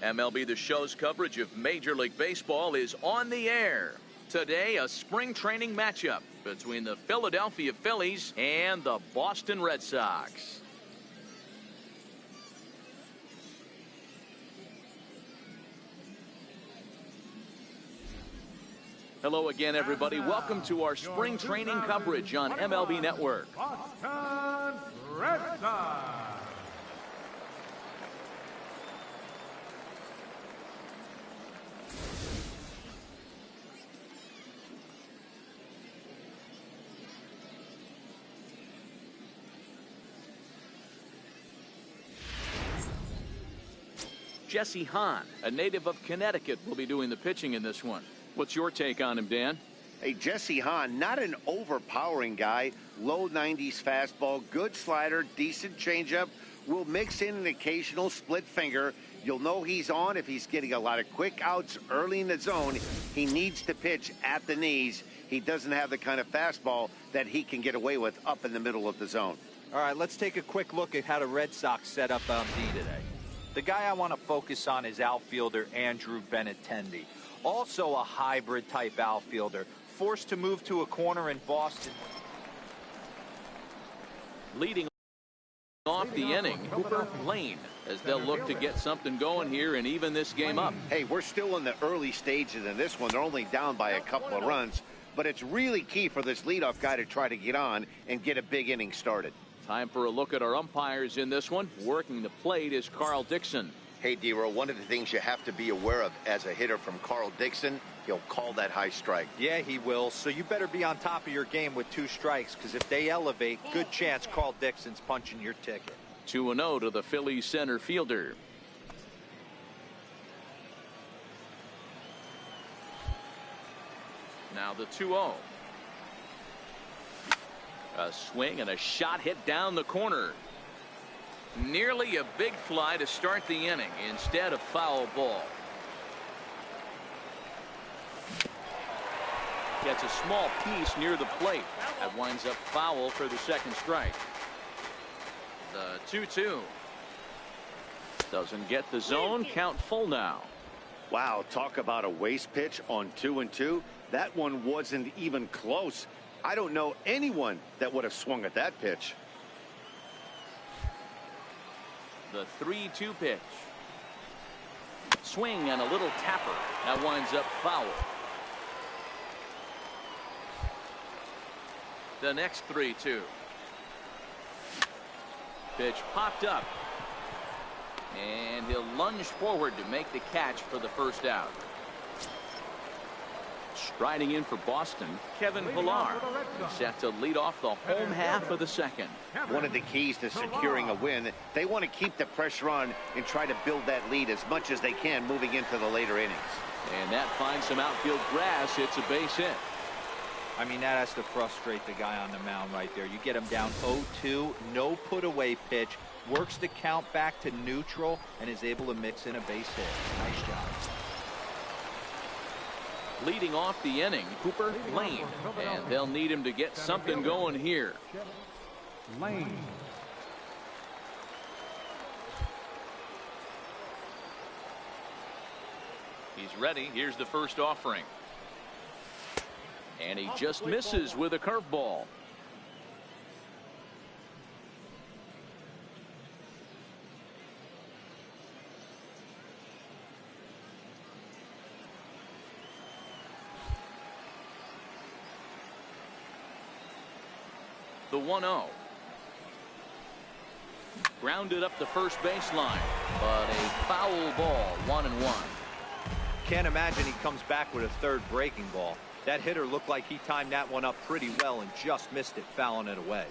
MLB The Show's coverage of Major League Baseball is on the air. Today, a spring training matchup between the Philadelphia Phillies and the Boston Red Sox. Hello again, everybody. Welcome to our spring training coverage on MLB Network. Boston Red Sox. Jesse Hahn, a native of Connecticut, will be doing the pitching in this one. What's your take on him, Dan? Hey, Jesse Hahn, not an overpowering guy. Low 90s fastball, good slider, decent changeup. Will mix in an occasional split finger. You'll know he's on if he's getting a lot of quick outs early in the zone. He needs to pitch at the knees. He doesn't have the kind of fastball that he can get away with up in the middle of the zone. All right, let's take a quick look at how the Red Sox set up on D today. The guy I want to focus on is outfielder Andrew Benintendi. Also a hybrid-type outfielder, forced to move to a corner in Boston. Leading off the inning, Cooper Lane, as they'll look to get something going here and even this game up. Hey, we're still in the early stages in this one. They're only down by a couple of runs, but it's really key for this leadoff guy to try to get on and get a big inning started. Time for a look at our umpires in this one. Working the plate is Carl Dixon. Hey, D-Roll, one of the things you have to be aware of as a hitter from Carl Dixon, he'll call that high strike. Yeah, he will. So you better be on top of your game with 2 strikes, because if they elevate, good chance Carl Dixon's punching your ticket. 2-0 to the Phillies center fielder. Now the 2-0. A swing and a shot hit down the corner. Nearly a big fly to start the inning. Instead, a foul ball. Gets a small piece near the plate. That winds up foul for the second strike. The 2-2. Doesn't get the zone. Count full now. Wow, talk about a waste pitch on 2-2. That one wasn't even close. I don't know anyone that would have swung at that pitch. The 3-2 pitch. Swing and a little tapper. That winds up foul. The next 3-2. Pitch popped up. And he'll lunge forward to make the catch for the first out. Striding in for Boston, Kevin Pillar, set to lead off the home half of the second. One of the keys to securing a win, they want to keep the pressure on and try to build that lead as much as they can moving into the later innings. And that finds some outfield grass. It's a base hit. I mean, that has to frustrate the guy on the mound right there. You get him down 0-2, no put away pitch, works the count back to neutral, and is able to mix in a base hit. Nice job. Leading off the inning, Cooper Lane, and they'll need him to get something going here. Lane. He's ready. Here's the first offering. And he just misses with a curveball. The 1-0. Grounded up the first baseline, but a foul ball, 1-1. Can't imagine he comes back with a third breaking ball. That hitter looked like he timed that one up pretty well and just missed it, fouling it away.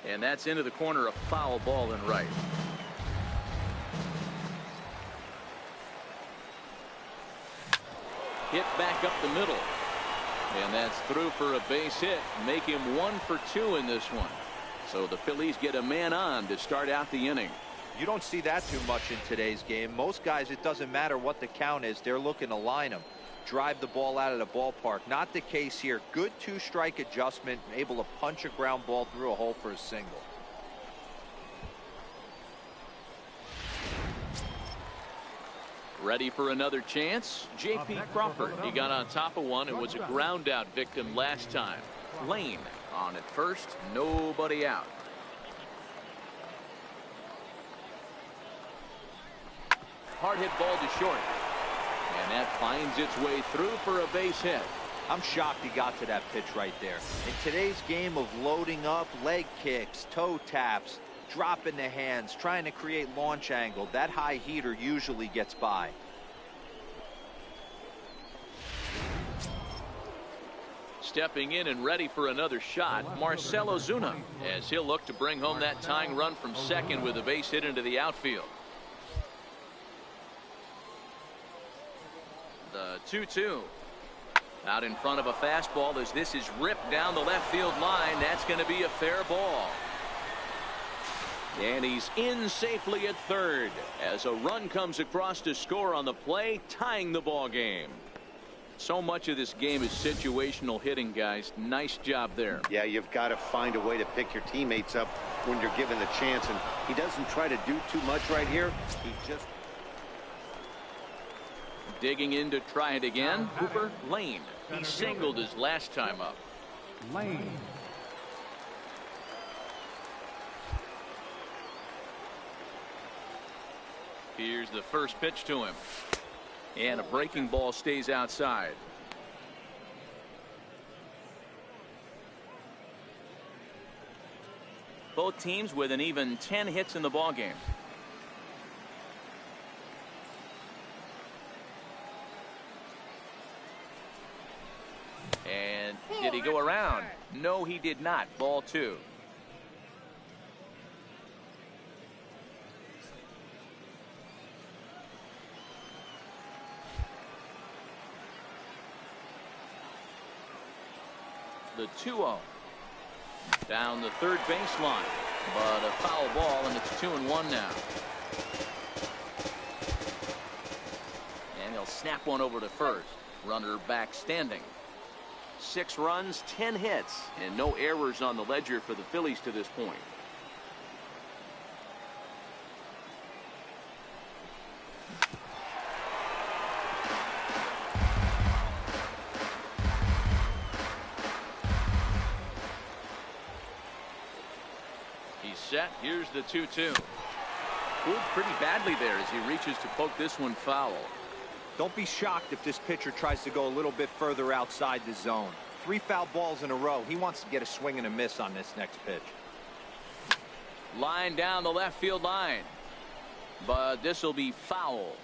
And that's into the corner, a foul ball in right. Hit back up the middle. And that's through for a base hit. Make him 1 for 2 in this one. So the Phillies get a man on to start out the inning. You don't see that too much in today's game. Most guys, it doesn't matter what the count is. They're looking to line them, drive the ball out of the ballpark. Not the case here. Good 2-strike adjustment, able to punch a ground ball through a hole for a single. Ready for another chance? J.P. Crawford. He got on top of one and was a ground out victim last time. Lane on at first. Nobody out. Hard hit ball to short. And that finds its way through for a base hit. I'm shocked he got to that pitch right there. In today's game of loading up, leg kicks, toe taps, dropping the hands, trying to create launch angle, that high heater usually gets by. Stepping in and ready for another shot, Marcell Ozuna, as he'll look to bring home that tying run from second with a base hit into the outfield. The 2-2. Out in front of a fastball as this is ripped down the left field line. That's going to be a fair ball. And he's in safely at third as a run comes across to score on the play, tying the ball game. So much of this game is situational hitting, guys. Nice job there. Yeah, you've got to find a way to pick your teammates up when you're given the chance, and he doesn't try to do too much right here. He just digging in to try it again. Cooper Lane. He singled his last time up. Lane. Here's the first pitch to him. And a breaking ball stays outside. Both teams with an even 10 hits in the ball game. And did he go around? No, he did not. Ball two. The 2-0. Down the third baseline, but a foul ball, and it's 2-1 now. And he'll snap one over to first. Runner back standing. 6 runs, 10 hits, and no errors on the ledger for the Phillies to this point. He's set. Here's the 2-2. Pulled pretty badly there as he reaches to poke this one foul. Don't be shocked if this pitcher tries to go a little bit further outside the zone. 3 foul balls in a row. He wants to get a swing and a miss on this next pitch. Line down the left field line, but this will be foul.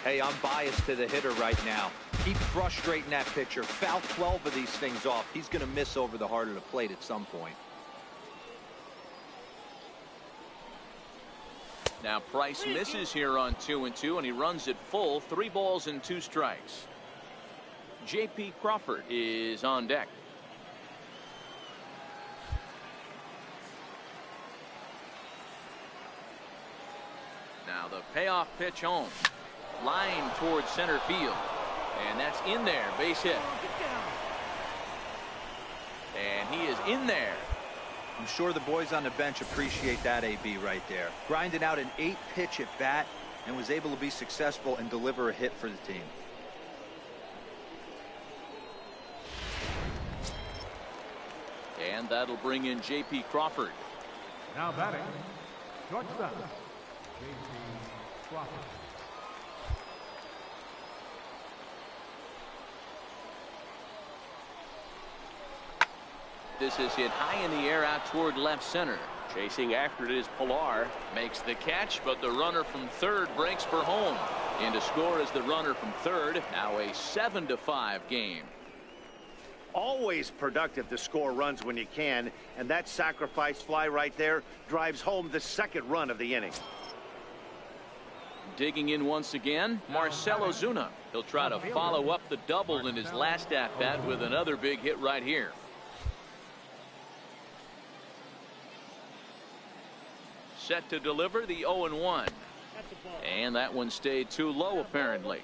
Hey, I'm biased to the hitter right now. Keep frustrating that pitcher. Foul 12 of these things off. He's going to miss over the heart of the plate at some point. Now Price misses here on 2-2, and he runs it full. 3 balls and 2 strikes. J.P. Crawford is on deck. Now the payoff pitch home. Line towards center field. And that's in there. Base hit. And he is in there. I'm sure the boys on the bench appreciate that AB right there. Grinding out an 8-pitch at bat and was able to be successful and deliver a hit for the team. And that'll bring in J.P. Crawford. Now batting, shortstop, J.P. Crawford. This is hit high in the air out toward left center. Chasing after it is Pilar. Makes the catch, but the runner from third breaks for home. In to score is the runner from third. Now a 7-5 game. always productive to score runs when you can, and that sacrifice fly right there drives home the second run of the inning. Digging in once again, Marcell Ozuna. He'll try to follow up the double in his last at-bat with another big hit right here. Set to deliver the 0-1. And that one stayed too low, apparently.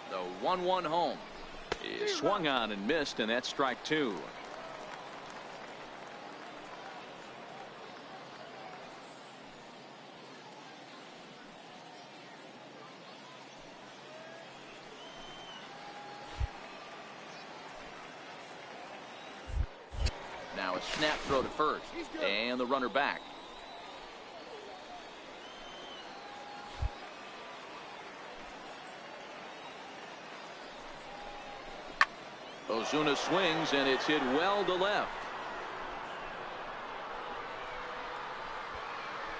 The 1-1 home is swung on and missed, and that's strike two. Now a snap throw to first. And the runner back. Ozuna swings, and it's hit well to left.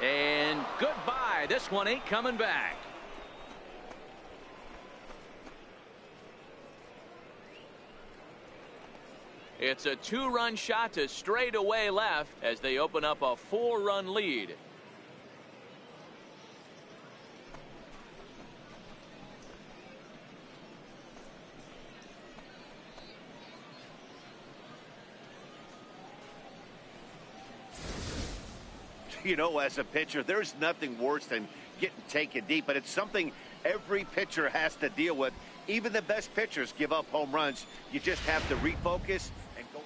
And goodbye. This one ain't coming back. It's a 2-run shot to straightaway left as they open up a 4-run lead. You know, as a pitcher, there's nothing worse than getting taken deep, but it's something every pitcher has to deal with. Even the best pitchers give up home runs. You just have to refocus and go.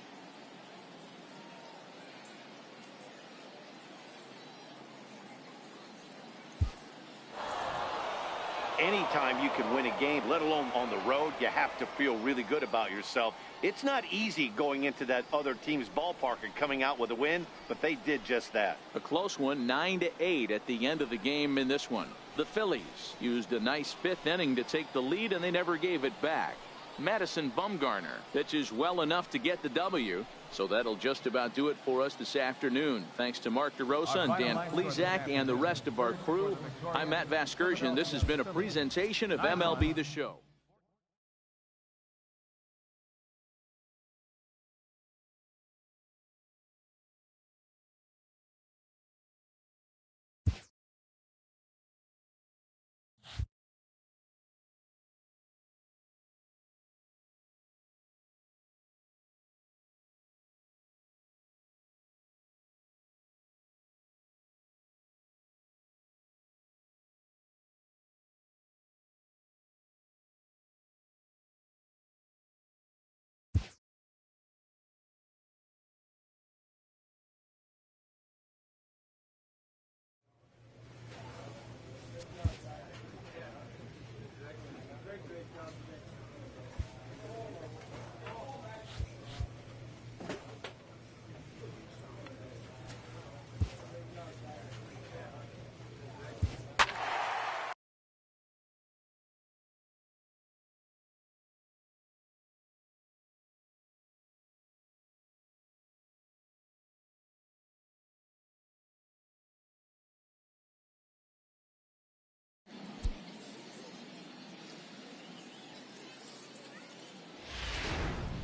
Anytime you can win a game, let alone on the road, you have to feel really good about yourself. It's not easy going into that other team's ballpark and coming out with a win, but they did just that. A close one, 9-8 at the end of the game in this one. The Phillies used a nice 5th inning to take the lead, and they never gave it back. Madison Bumgarner pitches well enough to get the W. So that'll just about do it for us this afternoon. Thanks to Mark DeRosa and Dan Plesac and the rest of our crew. I'm Matt Vasgersian. This has been a presentation of MLB The Show.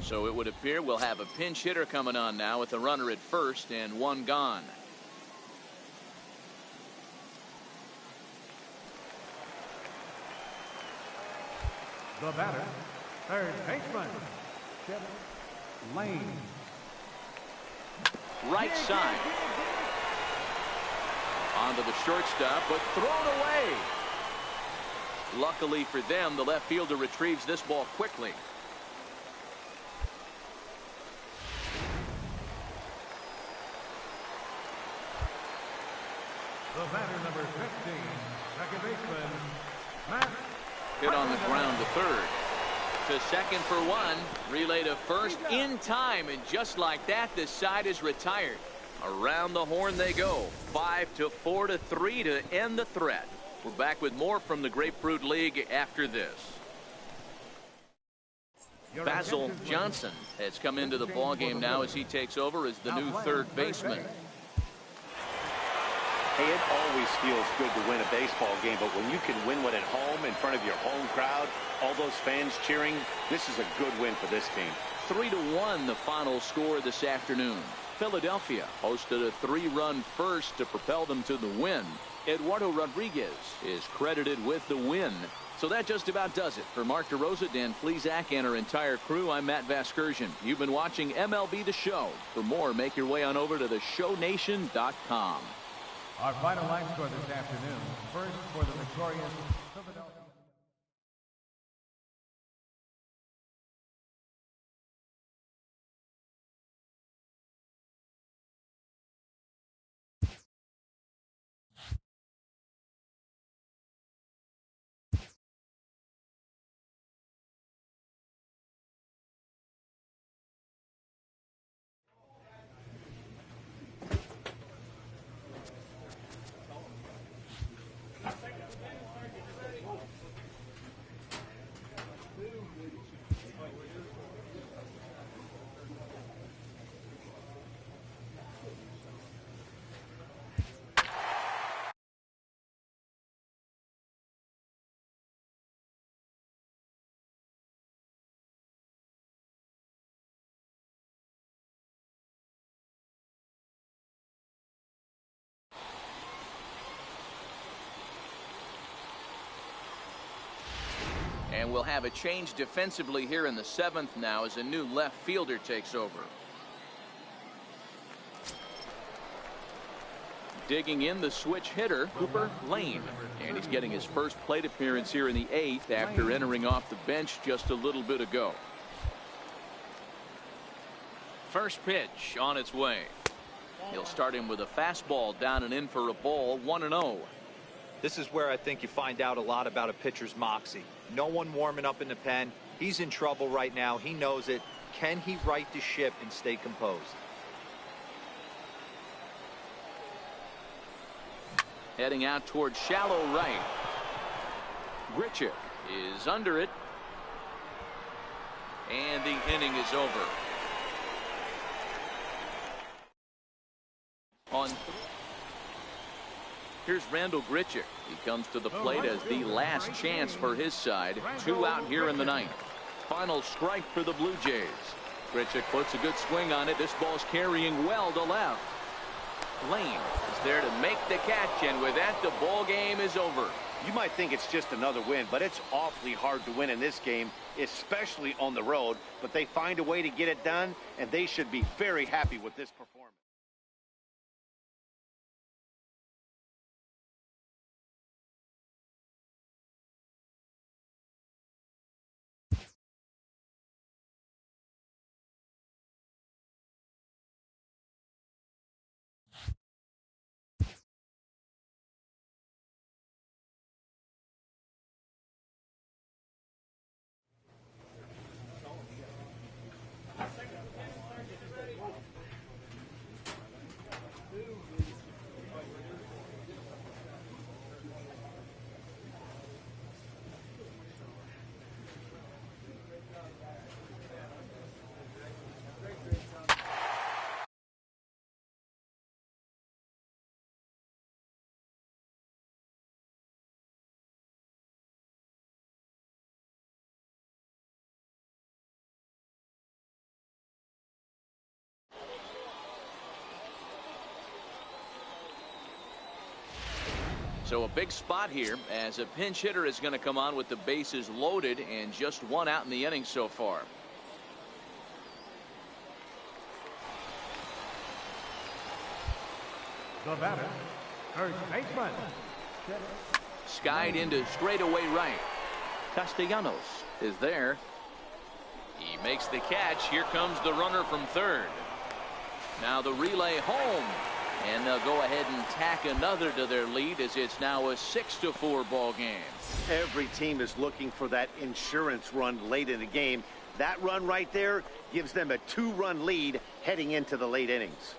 So it would appear we'll have a pinch hitter coming on now with a runner at first and one gone. The batter, third baseman, Chip Lane. Right side. Onto the shortstop, but thrown away. Luckily for them, the left fielder retrieves this ball quickly. The batter, number 15, second baseman, Matt. Hit on the ground to third. To second for one. Relay to first in time, and just like that, this side is retired. Around the horn they go. 5-4-3 to end the threat. We're back with more from the Grapefruit League after this. Basil Johnson has come into the ballgame now as he takes over as the new third baseman. Hey, it always feels good to win a baseball game, but when you can win one at home in front of your home crowd, all those fans cheering, this is a good win for this team. 3-1 the final score this afternoon. Philadelphia hosted a 3-run first to propel them to the win. Eduardo Rodriguez is credited with the win. So that just about does it. For Mark DeRosa, Dan Plesac, and our entire crew, I'm Matt Vasgersian. You've been watching MLB The Show. For more, make your way on over to the Show18.com. Our final line score this afternoon. First for the victorious Philadelphia. And we'll have a change defensively here in the 7th now as a new left fielder takes over. Digging in, the switch hitter, Cooper Lane. And he's getting his first plate appearance here in the 8th after entering off the bench just a little bit ago. First pitch on its way. He'll start him with a fastball down and in for a ball, 1-0. This is where I think you find out a lot about a pitcher's moxie. No one warming up in the pen. He's in trouble right now. He knows it. Can he right the ship and stay composed? Heading out towards shallow right. Grichuk is under it. And the inning is over. Here's Randall Grichuk. He comes to the plate as the last chance for his side. 2 out here in the 9th. Final strike for the Blue Jays. Grichuk puts a good swing on it. This ball's carrying well to left. Lane is there to make the catch, and with that, the ball game is over. You might think it's just another win, but it's awfully hard to win in this game, especially on the road. But they find a way to get it done, and they should be very happy with this performance. So a big spot here as a pinch hitter is going to come on with the bases loaded and just 1 out in the inning so far. The batter, first baseman. Skied into straightaway right. Castellanos is there. He makes the catch. Here comes the runner from third. Now the relay home. And they'll go ahead and tack another to their lead as it's now a 6-4 ball game. Every team is looking for that insurance run late in the game. That run right there gives them a 2-run lead heading into the late innings.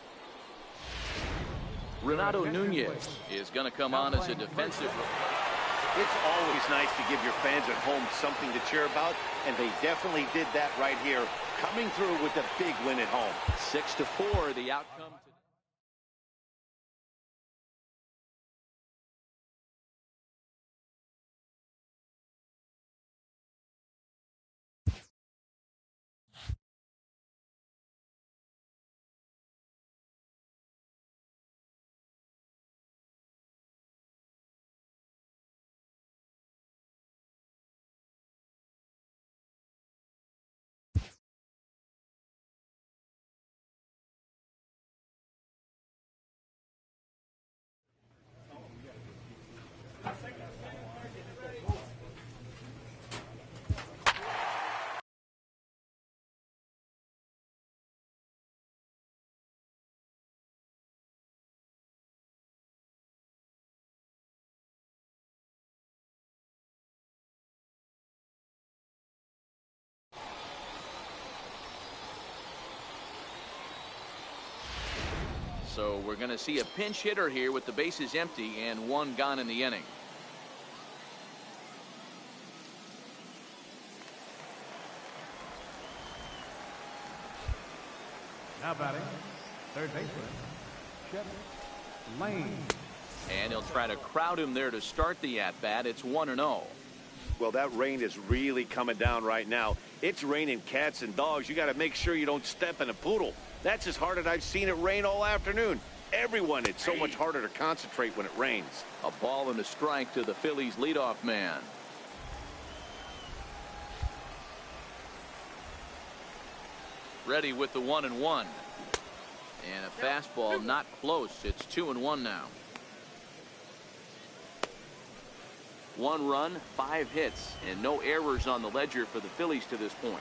Renato Nunez is going to come on as a defensive. It's always nice to give your fans at home something to cheer about, and they definitely did that right here, coming through with a big win at home. 6-4 the outcome. So we're going to see a pinch hitter here with the bases empty and 1 gone in the inning. Now batting, third baseman, Lane. And he'll try to crowd him there to start the at-bat. It's 1-0. Well, that rain is really coming down right now. It's raining cats and dogs. You got to make sure you don't step in a poodle. That's as hard as I've seen it rain all afternoon. Everyone, it's so much harder to concentrate when it rains. A ball and a strike to the Phillies leadoff man. Ready with the 1-1. And a fastball not close. It's 2-1 now. 1 run, 5 hits, and no errors on the ledger for the Phillies to this point.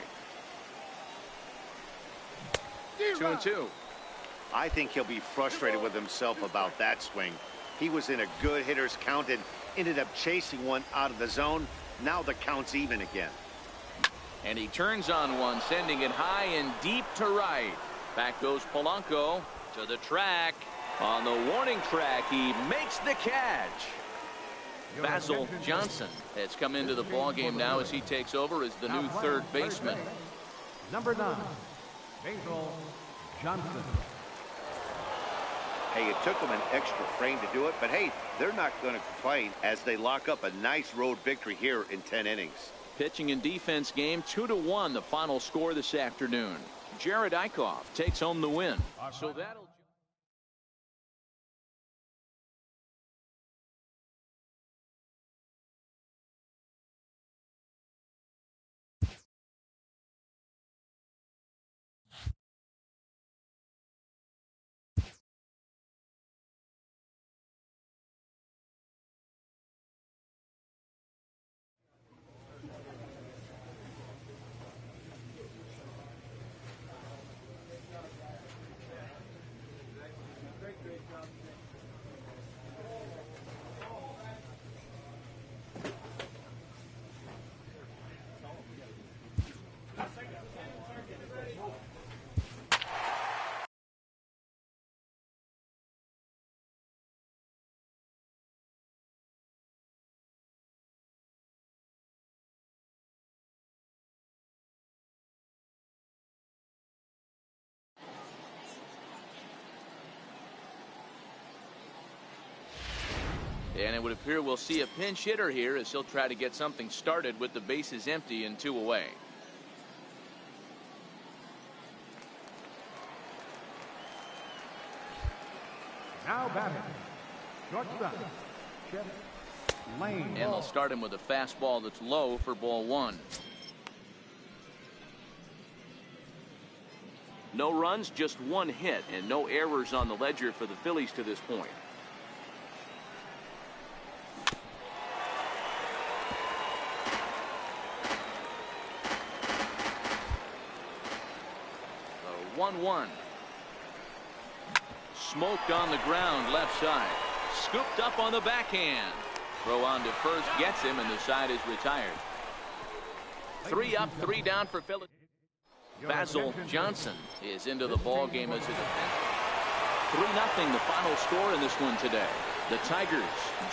2-2. I think he'll be frustrated with himself about that swing. He was in a good hitter's count and ended up chasing one out of the zone. Now the count's even again. And he turns on one, sending it high and deep to right. Back goes Polanco to the track. On the warning track, he makes the catch. Basil Johnson has come into the ballgame now as he takes over as the new third baseman. Number 9, Basil Johnson. Hey, it took them an extra frame to do it, but hey, they're not going to complain as they lock up a nice road victory here in 10 innings. Pitching and defense game, 2-1 the final score this afternoon. Jared Eichhoff takes home the win. So that'll And it would appear we'll see a pinch hitter here as he'll try to get something started with the bases empty and 2 away. Now batting, shortstop, Chip Lane. And they'll start him with a fastball that's low for ball 1. No runs, just 1 hit, and no errors on the ledger for the Phillies to this point. The 1-1. Smoked on the ground left side. Scooped up on the backhand. Throw on to first gets him, and the side is retired. 3 up, 3 down for Phillies. Basil Johnson is into the ball game as a defense. 3-0 the final score in this one today. The Tigers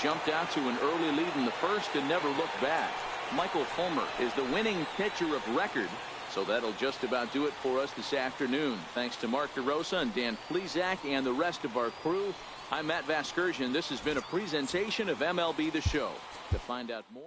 jumped out to an early lead in the first and never looked back. Michael Fulmer is the winning pitcher of record. So that'll just about do it for us this afternoon. Thanks to Mark DeRosa and Dan Plesac and the rest of our crew. I'm Matt Vasgersian. This has been a presentation of MLB The Show. To find out more.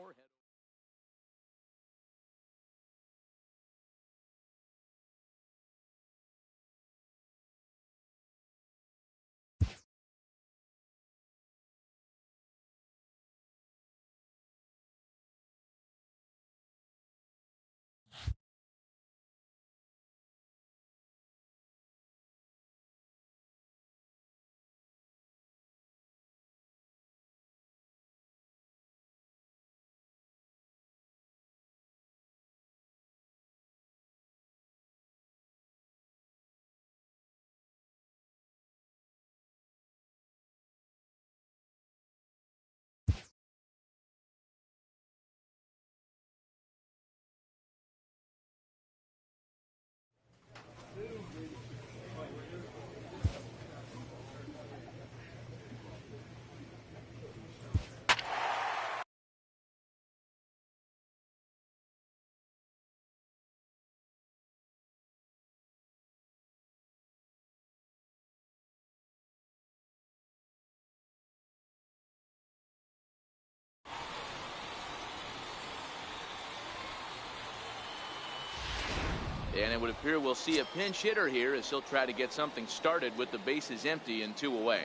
And it would appear we'll see a pinch hitter here as he'll try to get something started with the bases empty and 2 away.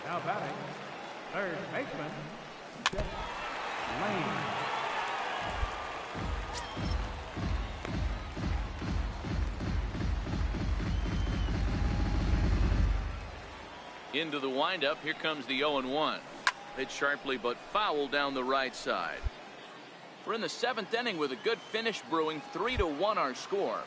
Now batting, third baseman, Chip Lane. Into the windup. Here comes the 0-1. Hit sharply but foul down the right side. We're in the 7th inning with a good finish brewing. 3-1 our score.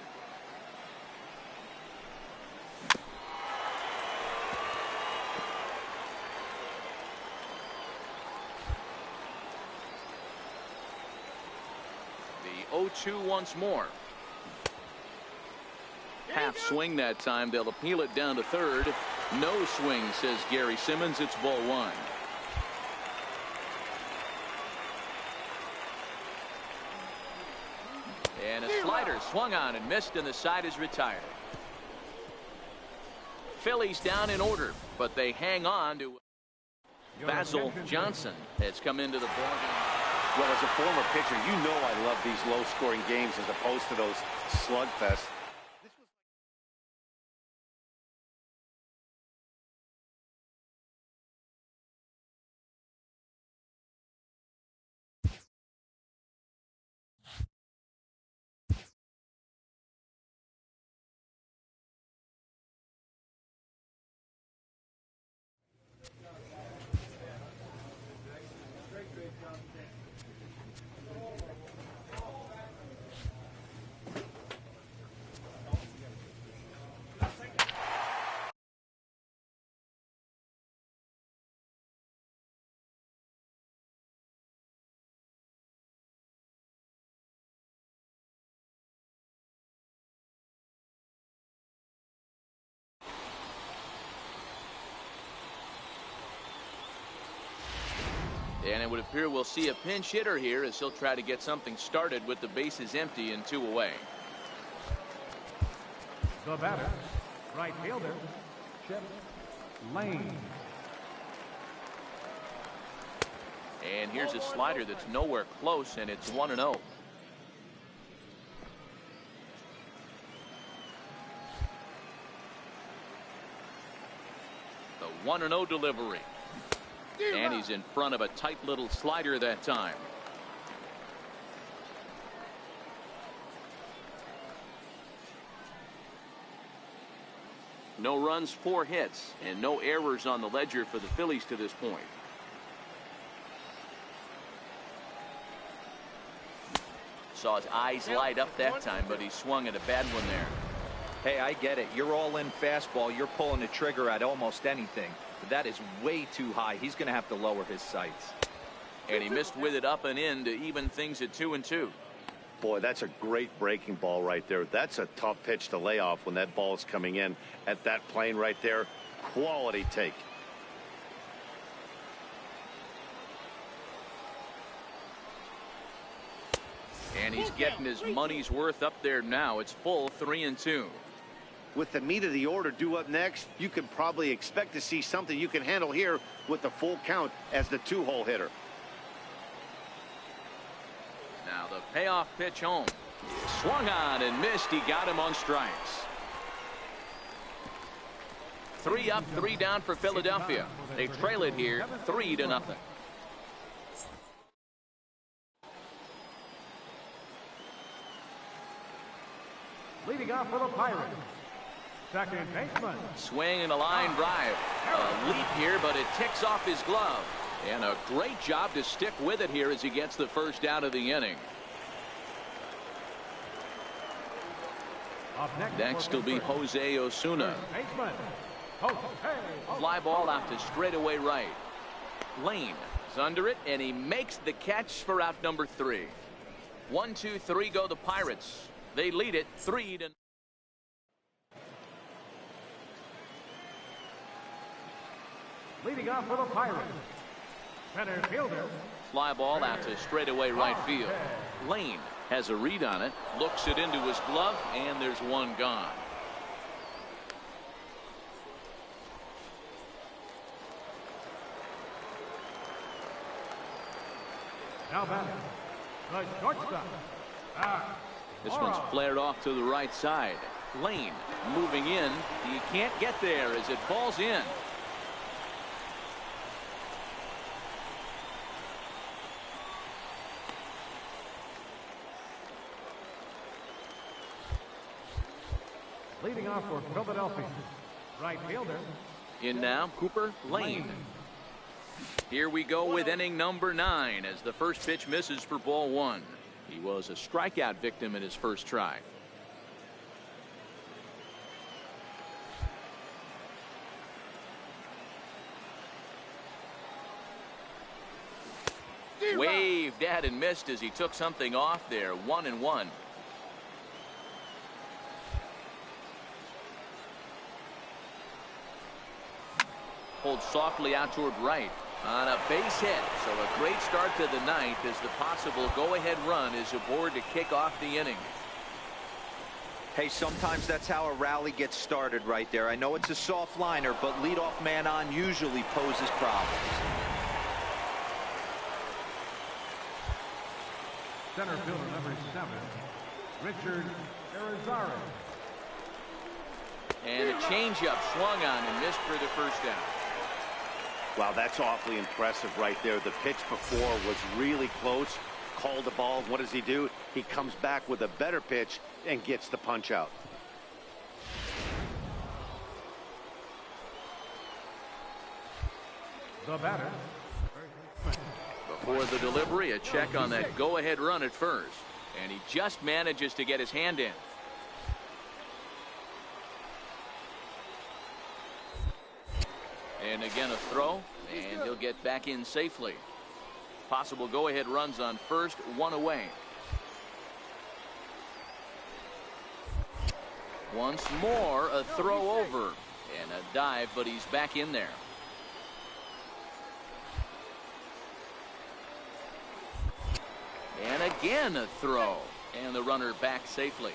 The 0-2 once more. Half swing that time. They'll appeal it down to third. No swing, says Gary Simmons. It's ball 1. And a slider swung on and missed, and the side is retired. Phillies down in order, but they hang on to Basil Johnson has come into the ballgame. Well, as a former pitcher, you know I love these low-scoring games as opposed to those slugfests. And it would appear we'll see a pinch hitter here as he'll try to get something started with the bases empty and 2 away. The batter, right fielder, Chip Lane. And here's a slider that's nowhere close, and it's 1-0. The 1-0 delivery. And he's in front of a tight little slider that time. No runs, 4 hits, and no errors on the ledger for the Phillies to this point. Saw his eyes light up that time, but he swung at a bad one there. Hey, I get it. You're all in fastball. You're pulling the trigger at almost anything. But that is way too high. He's going to have to lower his sights. And he missed with it up and in to even things at 2-2. Boy, that's a great breaking ball right there. That's a tough pitch to lay off when that ball is coming in at that plane right there. Quality take. And he's getting his money's worth up there now. It's full 3-2. With the meat of the order due up next, you can probably expect to see something you can handle here with the full count as the 2-hole hitter. Now the payoff pitch home. Swung on and missed. He got him on strikes. 3 up, 3 down for Philadelphia. They trail it here 3-0. Leading off for the Pirates, second baseman. Swing and a line drive. A leap here, but it ticks off his glove. And a great job to stick with it here as he gets the first out of the inning. Next will be Jose Osuna. Fly ball out to straightaway right. Lane is under it, and he makes the catch for out number 3. 1, 2, 3 go the Pirates. They lead it 3-0. Leading off for the Pirates, center fielder. Fly ball out to straightaway right field. Lane has a read on it, looks it into his glove, and there's one gone. Now batting, the shortstop. This one's flared off to the right side. Lane moving in. He can't get there as it falls in. Leading off for Philadelphia, right fielder. In now, Cooper Lane. Here we go with inning number 9 as the first pitch misses for ball 1. He was a strikeout victim in his first try. Waved at and missed as he took something off there. 1-1. Pulled softly out toward right on a base hit. So a great start to the ninth as the possible go-ahead run is aboard to kick off the inning. Hey, sometimes that's how a rally gets started right there. I know it's a soft liner, but leadoff man on usually poses problems. Center fielder number 7, Richard Arizaro. And a changeup swung on and missed for the first down. Wow, that's awfully impressive right there. The pitch before was really close. Called the ball. What does he do? He comes back with a better pitch and gets the punch out. The batter. Before the delivery, a check on that go-ahead run at first. And he just manages to get his hand in. And again a throw, and he'll get back in safely. Possible go-ahead runs on first, 1 away. Once more, a throw over and a dive, but he's back in there. And again a throw, and the runner back safely.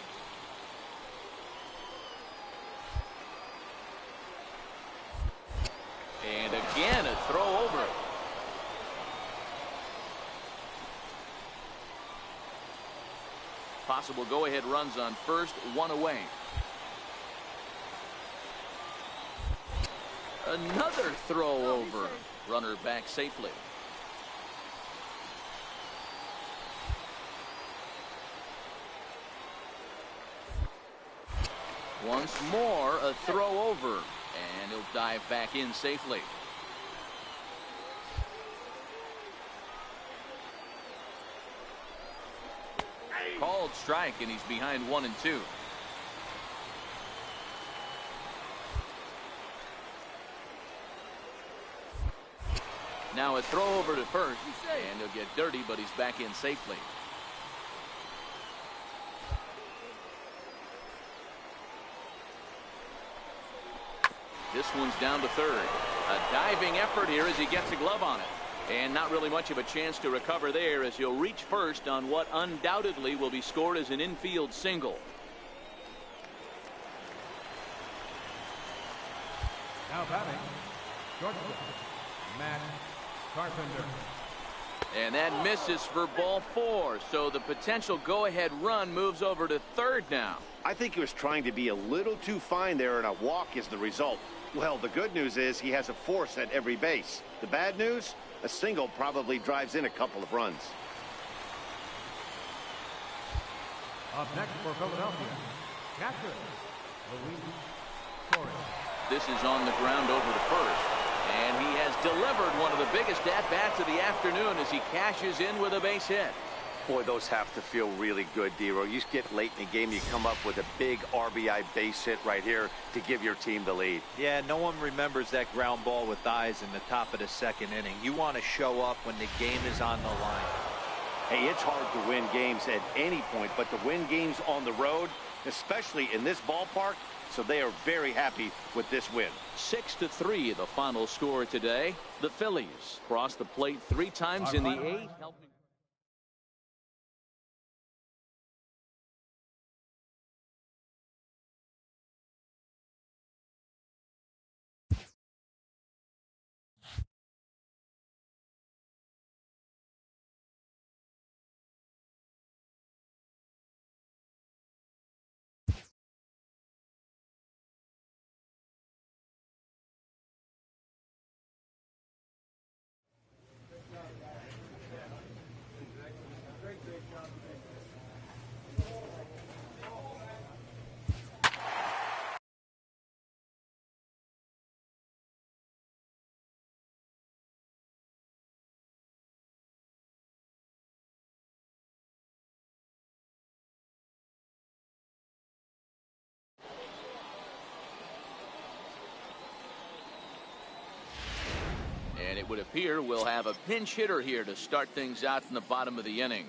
And again a throw over. Possible go-ahead runs on first, 1 away. Another throw over. Runner back safely. Once more a throw over, and he'll dive back in safely. Called strike, and he's behind 1-2. Now a throw over to first, and he'll get dirty, but he's back in safely. This one's down to third. A diving effort here as he gets a glove on it. And not really much of a chance to recover there as he'll reach first on what undoubtedly will be scored as an infield single. Now batting, shortstop, Matt Carpenter. And that misses for ball 4. So the potential go-ahead run moves over to third now. I think he was trying to be a little too fine there, and a walk is the result. Well, the good news is he has a force at every base. The bad news? A single probably drives in a couple of runs. Up next for Philadelphia, catcher, Luis Torres. This is on the ground over to first. And he has delivered one of the biggest at-bats of the afternoon as he cashes in with a base hit. Boy, those have to feel really good, Dero. You get late in the game, you come up with a big RBI base hit right here to give your team the lead. Yeah, no one remembers that ground ball with eyes in the top of the second inning. You want to show up when the game is on the line. Hey, it's hard to win games at any point, but to win games on the road, especially in this ballpark, so they are very happy with this win. 6-3, the final score today. The Phillies crossed the plate 3 times in the 8th. it would appear we'll have a pinch hitter here to start things out in the bottom of the inning.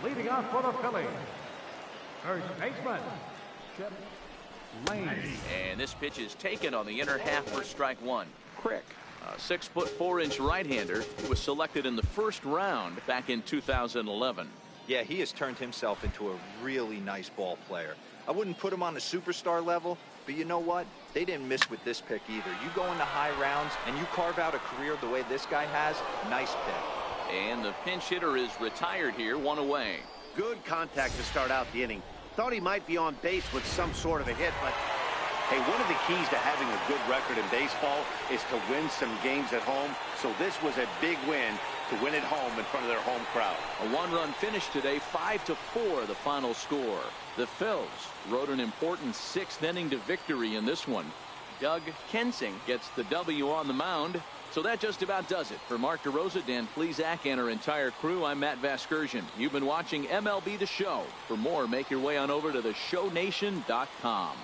Leading off for the Phillies, first baseman, Chip Lane. And this pitch is taken on the inner half for strike one. Crick, a 6'4" right-hander who was selected in the first round back in 2011. Yeah, he has turned himself into a really nice ball player. I wouldn't put him on the superstar level, but you know what? They didn't miss with this pick either. You go into high rounds and you carve out a career the way this guy has, nice pick. And the pinch hitter is retired here, one away. Good contact to start out the inning. Thought he might be on base with some sort of a hit, but hey, one of the keys to having a good record in baseball is to win some games at home. So this was a big win to win at home in front of their home crowd. A one-run finish today, 5-4 the final score. The Phils rode an important sixth inning to victory in this one. Doug Kensing gets the W on the mound. So that just about does it. For Mark DeRosa, Dan Plesac, and our entire crew, I'm Matt Vasgersian. You've been watching MLB The Show. For more, make your way on over to theshownation.com.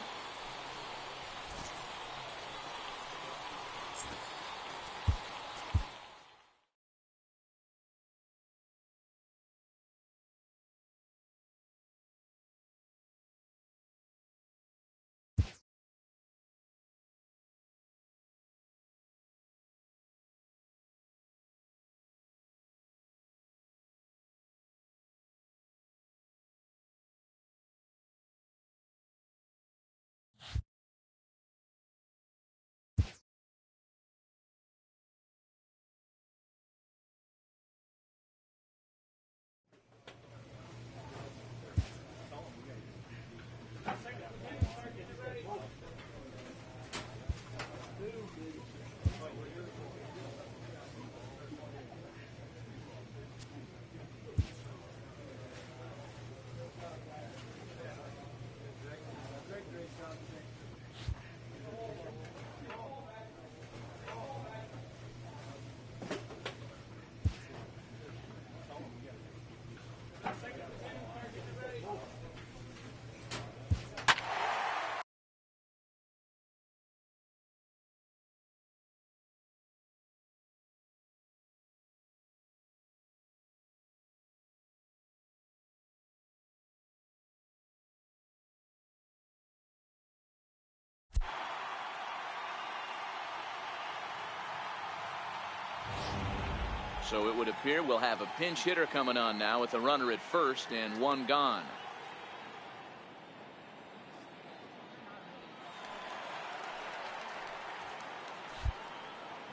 So it would appear we'll have a pinch hitter coming on now with a runner at first and one gone.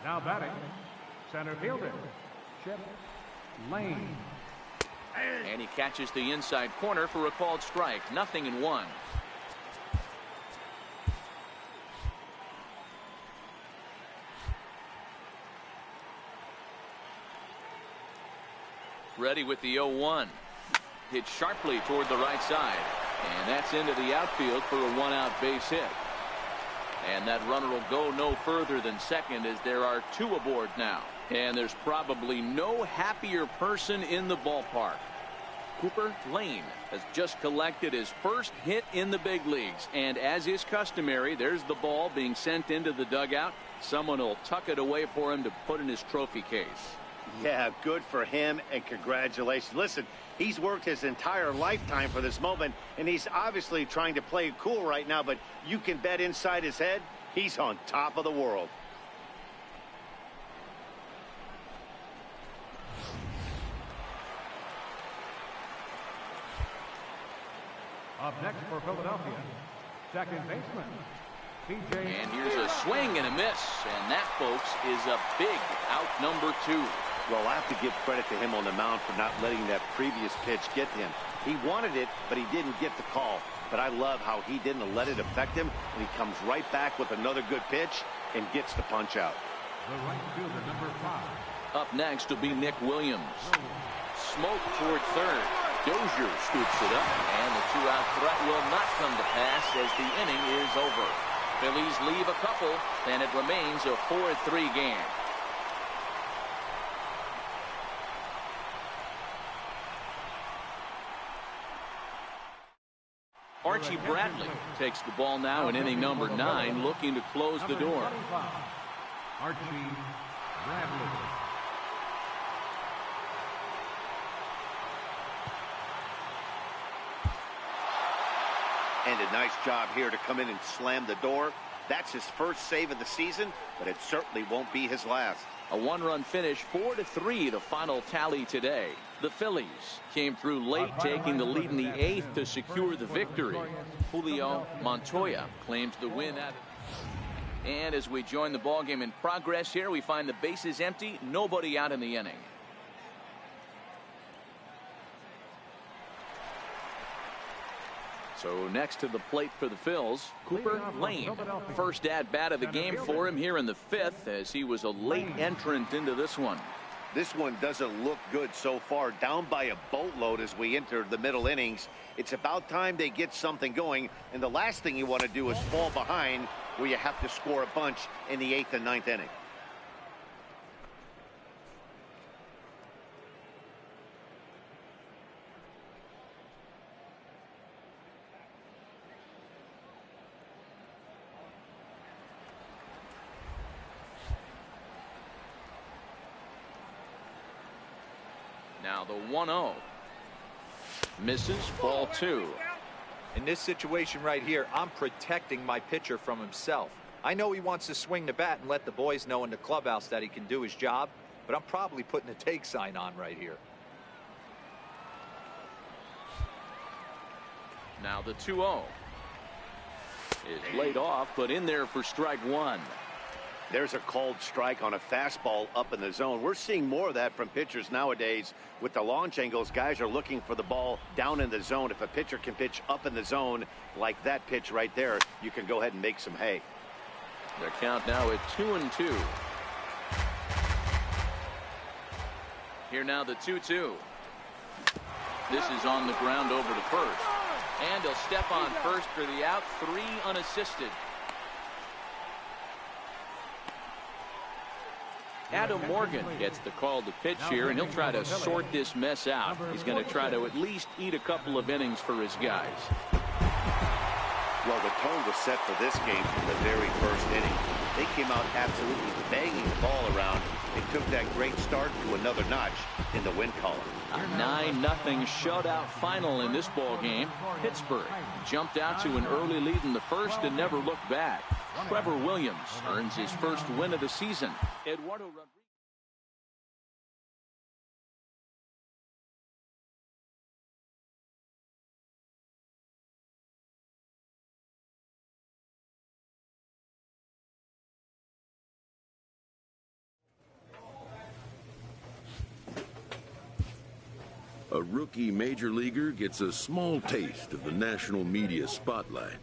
Now batting, center fielder, Chip Lane. And he catches the inside corner for a called strike. 0-1. Ready with the 0-1. Hit sharply toward the right side. And that's into the outfield for a one-out base hit. And that runner will go no further than second as there are two aboard now. And there's probably no happier person in the ballpark. Cooper Lane has just collected his first hit in the big leagues. And as is customary, there's the ball being sent into the dugout. Someone will tuck it away for him to put in his trophy case. Yeah, good for him, and congratulations. Listen, he's worked his entire lifetime for this moment, and he's obviously trying to play it cool right now, but you can bet inside his head, he's on top of the world. Up next for Philadelphia, second baseman, PJ. And here's a swing and a miss, and that, folks, is a big out number 2. Well, I have to give credit to him on the mound for not letting that previous pitch get to him. He wanted it, but he didn't get the call. But I love how he didn't let it affect him, and he comes right back with another good pitch and gets the punch out. The right fielder, number 5. Up next will be Nick Williams. Smoke toward third. Dozier scoops it up, and the two-out threat will not come to pass as the inning is over. Phillies leave a couple, and it remains a 4-3 game. Archie Bradley takes the ball now in inning number 9, looking to close the door. Archie Bradley. And a nice job here to come in and slam the door. That's his first save of the season, but it certainly won't be his last. A one-run finish, 4-3, the final tally today. The Phillies came through late, taking the lead in the 8th to secure the victory. Julio Montoya claims the win. And as we join the ballgame in progress here, we find the bases empty, nobody out in the inning. So next to the plate for the Phils, Cooper Lane. First at bat of the game for him here in the 5th, as he was a late entrant into this one. This one doesn't look good so far. Down by a boatload as we enter the middle innings. It's about time they get something going, and the last thing you want to do is fall behind where you have to score a bunch in the 8th and 9th inning. Now the 1-0. Misses, ball 2. In this situation right here, I'm protecting my pitcher from himself. I know he wants to swing the bat and let the boys know in the clubhouse that he can do his job, but I'm probably putting a take sign on right here. Now the 2-0 is laid off, but in there for strike 1. There's a called strike on a fastball up in the zone. We're seeing more of that from pitchers nowadays. With the launch angles, guys are looking for the ball down in the zone. If a pitcher can pitch up in the zone like that pitch right there, you can go ahead and make some hay. The count now at 2-2. Here now the 2-2. This is on the ground over to first. And he'll step on first for the out. 3 unassisted. Adam Morgan gets the call to pitch here, and he'll try to sort this mess out. He's going to try to at least eat a couple of innings for his guys. Well, the tone was set for this game from the very first inning. They came out absolutely banging the ball around. They took that great start to another notch in the win column. A 9-0 shutout final in this ball game. Pittsburgh jumped out to an early lead in the first and never looked back. Trevor Williams earns his first win of the season. Eduardo Rodriguez. A rookie major leaguer gets a small taste of the national media spotlight.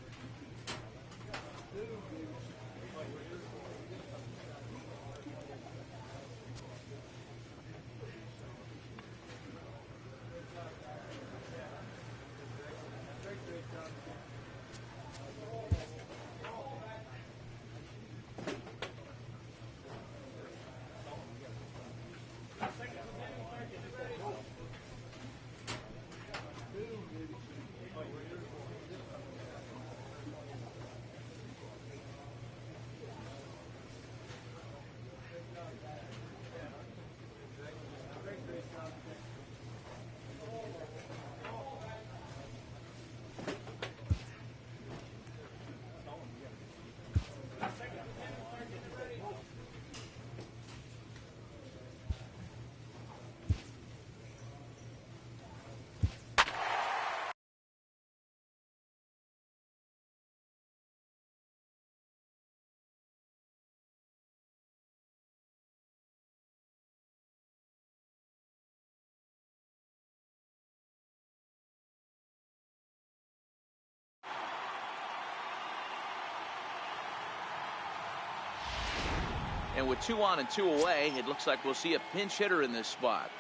And with 2 on and 2 away, it looks like we'll see a pinch hitter in this spot.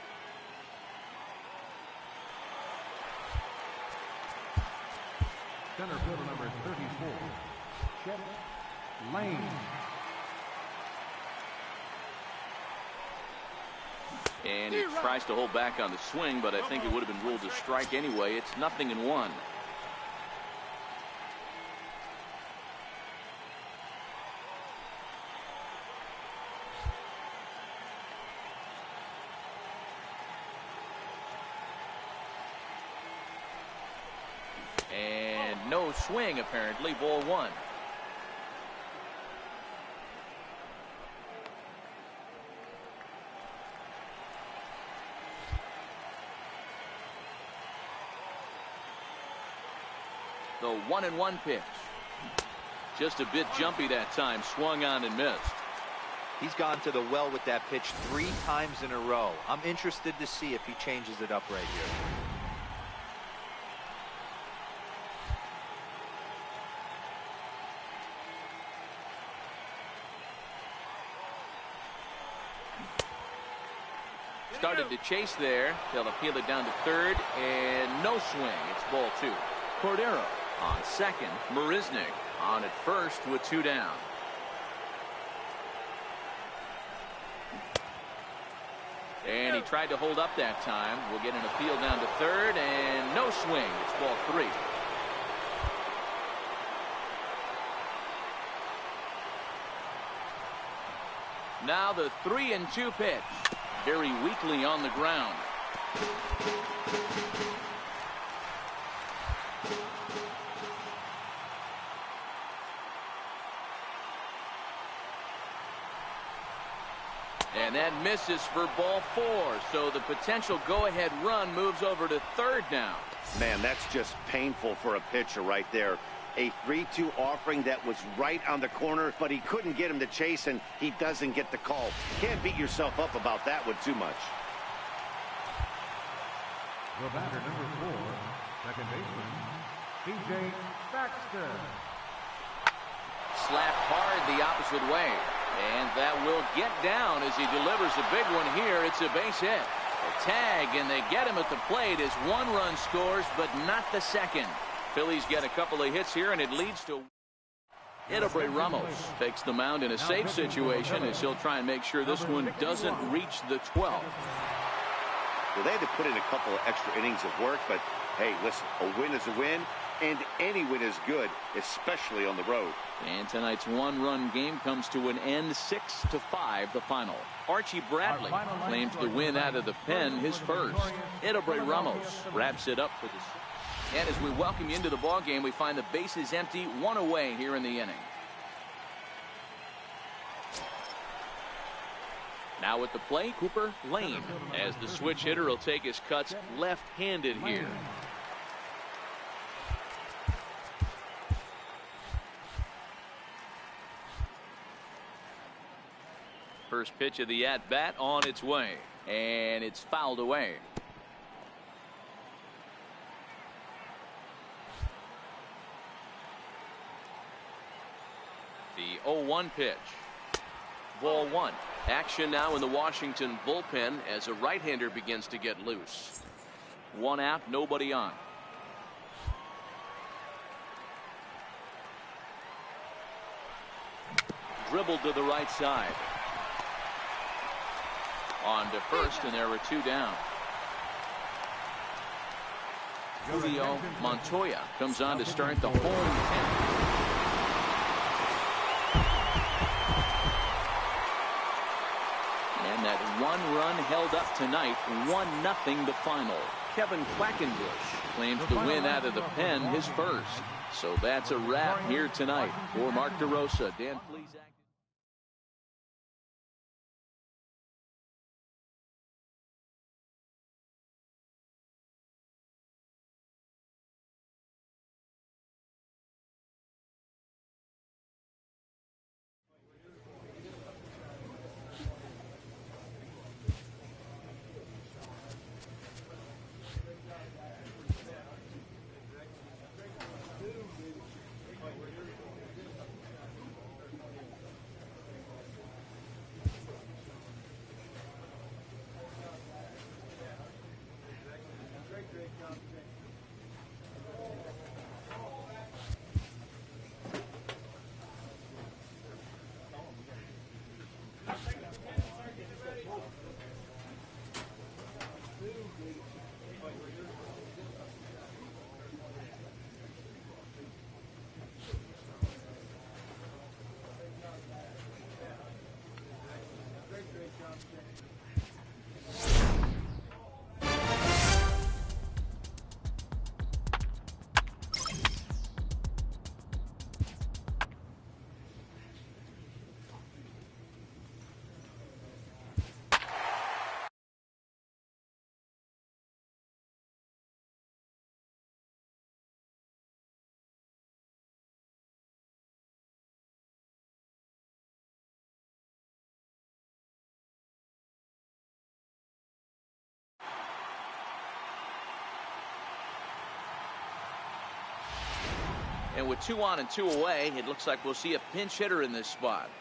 Center fielder number 34, Chet Lane. And he tries to hold back on the swing, but I think it would have been ruled a strike anyway. It's 0-1. swing, apparently. Ball one. The 1-1 pitch. Just a bit jumpy that time. Swung on and missed. He's gone to the well with that pitch 3 times in a row. I'm interested to see if he changes it up right here. Started to chase there. They'll appeal it down to third, and no swing. It's ball 2. Cordero on second. Marisnik on at first with 2 down. And he tried to hold up that time. We'll get an appeal down to third, and no swing. It's ball 3. Now the 3-2 pitch. Very weakly on the ground. And that misses for ball 4. So the potential go-ahead run moves over to third now. Man, that's just painful for a pitcher right there. A 3-2 offering that was right on the corner, but he couldn't get him to chase, and he doesn't get the call. Can't beat yourself up about that one too much. The batter, number 4, second baseman, C.J. Baxter. Slapped hard the opposite way. And that will get down as he delivers a big one here. It's a base hit. A tag, and they get him at the plate as 1 run scores, but not the second. Phillies get a couple of hits here, and it leads to Edobre Ramos takes the mound in a safe situation as he'll try and make sure this one doesn't reach the 12th. Well, they had to put in a couple of extra innings of work, but hey, listen, a win is a win, and any win is good, especially on the road. And tonight's 1-run game comes to an end, 6-5 the final. Archie Bradley claims the win out of the pen, his first. Edobre Ramos wraps it up for this. And as we welcome you into the ballgame, we find the bases empty, 1 away here in the inning. Now at the plate, Cooper Lane, as the switch hitter will take his cuts left-handed here. First pitch of the at-bat on its way, and it's fouled away. The 0-1 pitch. Ball 1. Action now in the Washington bullpen as a right-hander begins to get loose. 1 out, nobody on. Dribbled to the right side. On to first, and there are 2 down. Julio Montoya comes on to start the home 10th. And that 1 run held up tonight, 1-0 the final. Kevin Quackenbush claims the win out of the pen, his first. So that's a wrap here tonight. For Mark DeRosa, Dan Plesac. And with 2 on and 2 away, it looks like we'll see a pinch hitter in this spot.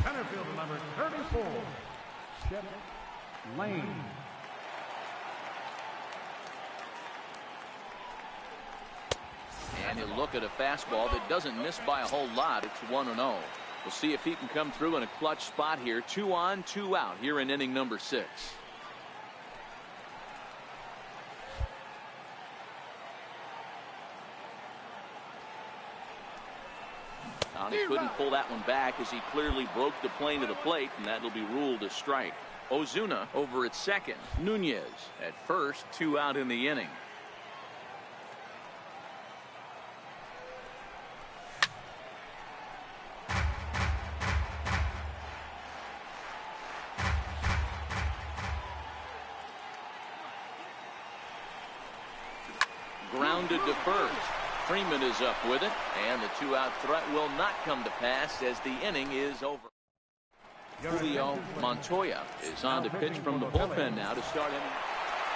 Center fielder number 34, Chip Lane. And he'll look at a fastball that doesn't miss by a whole lot. It's 1-0. We'll see if he can come through in a clutch spot here. 2 on, 2 out here in inning number 6. He couldn't pull that one back as he clearly broke the plane of the plate, and that'll be ruled a strike. Ozuna over at second. Nunez at first. 2 out in the inning. Grounded to first. Freeman is up with it, and the 2-out threat will not come to pass as the inning is over. Julio Montoya is on to pitch from the bullpen now to start him.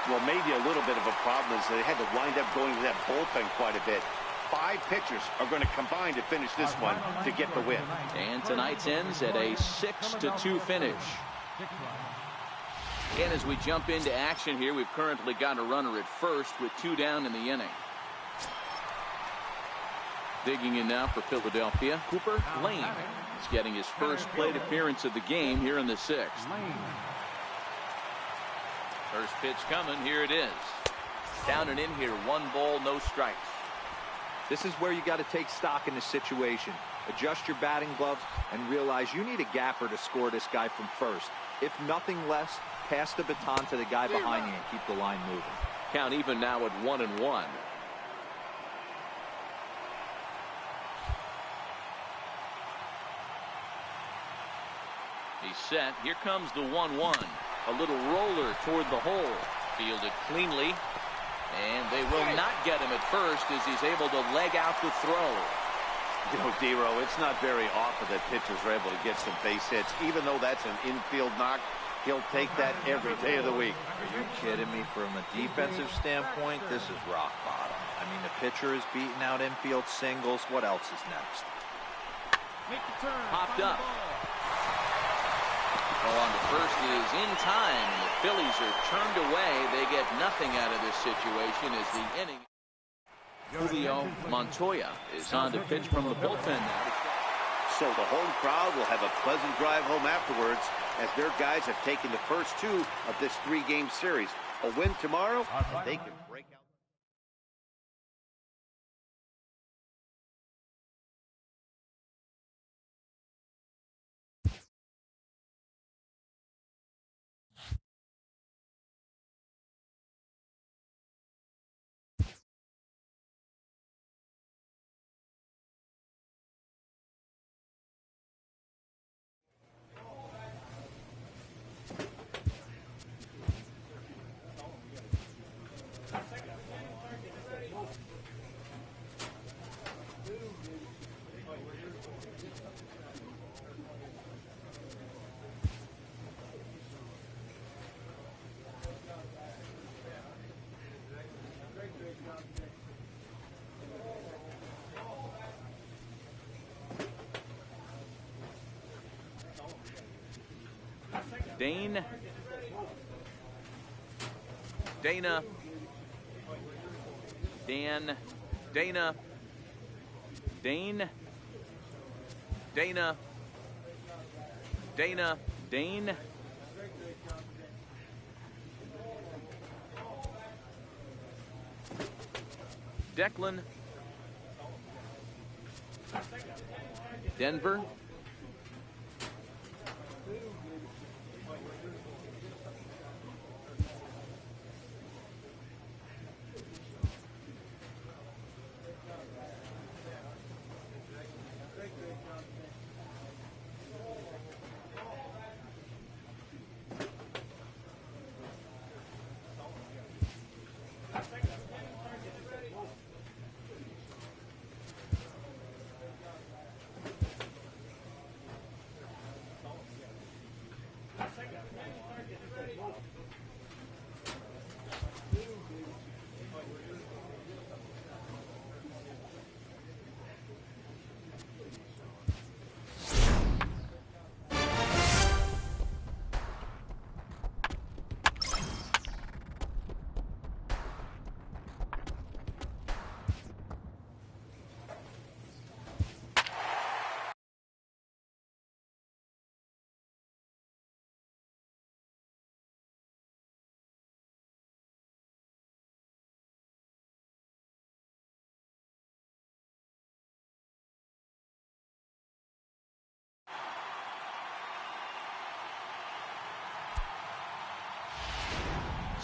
Well, maybe a little bit of a problem is they had to wind up going to that bullpen quite a bit. 5 pitchers are going to combine to finish this one to get the win. And tonight's ends at a 6-2 finish. And as we jump into action here, we've currently got a runner at first with 2 down in the inning. Digging in now for Philadelphia, Cooper Lane. He's getting his first plate appearance of the game here in the 6th. First pitch coming. Here it is. Down and in here. 1 ball, no strikes. This is where you got to take stock in the situation. Adjust your batting gloves and realize you need a gapper to score this guy from first. If nothing less, pass the baton to the guy behind you and keep the line moving. Count even now at 1-1. He's set. Here comes the 1-1. A little roller toward the hole. Fielded cleanly. And they will not get him at first as he's able to leg out the throw. You know, Dero, it's not very often that pitchers are able to get some base hits. Even though that's an infield knock, he'll take that every day of the week. Are you kidding me? From a defensive standpoint, this is rock bottom. I mean, the pitcher is beating out infield singles. What else is next? Popped up. Well, on to first is in time, and the Phillies are turned away. They get nothing out of this situation as the inning. Julio Montoya is on to pitch from the bullpen now. So the home crowd will have a pleasant drive home afterwards as their guys have taken the first 2 of this 3-game series. A win tomorrow, they can break out. Dana, Declan, Denver,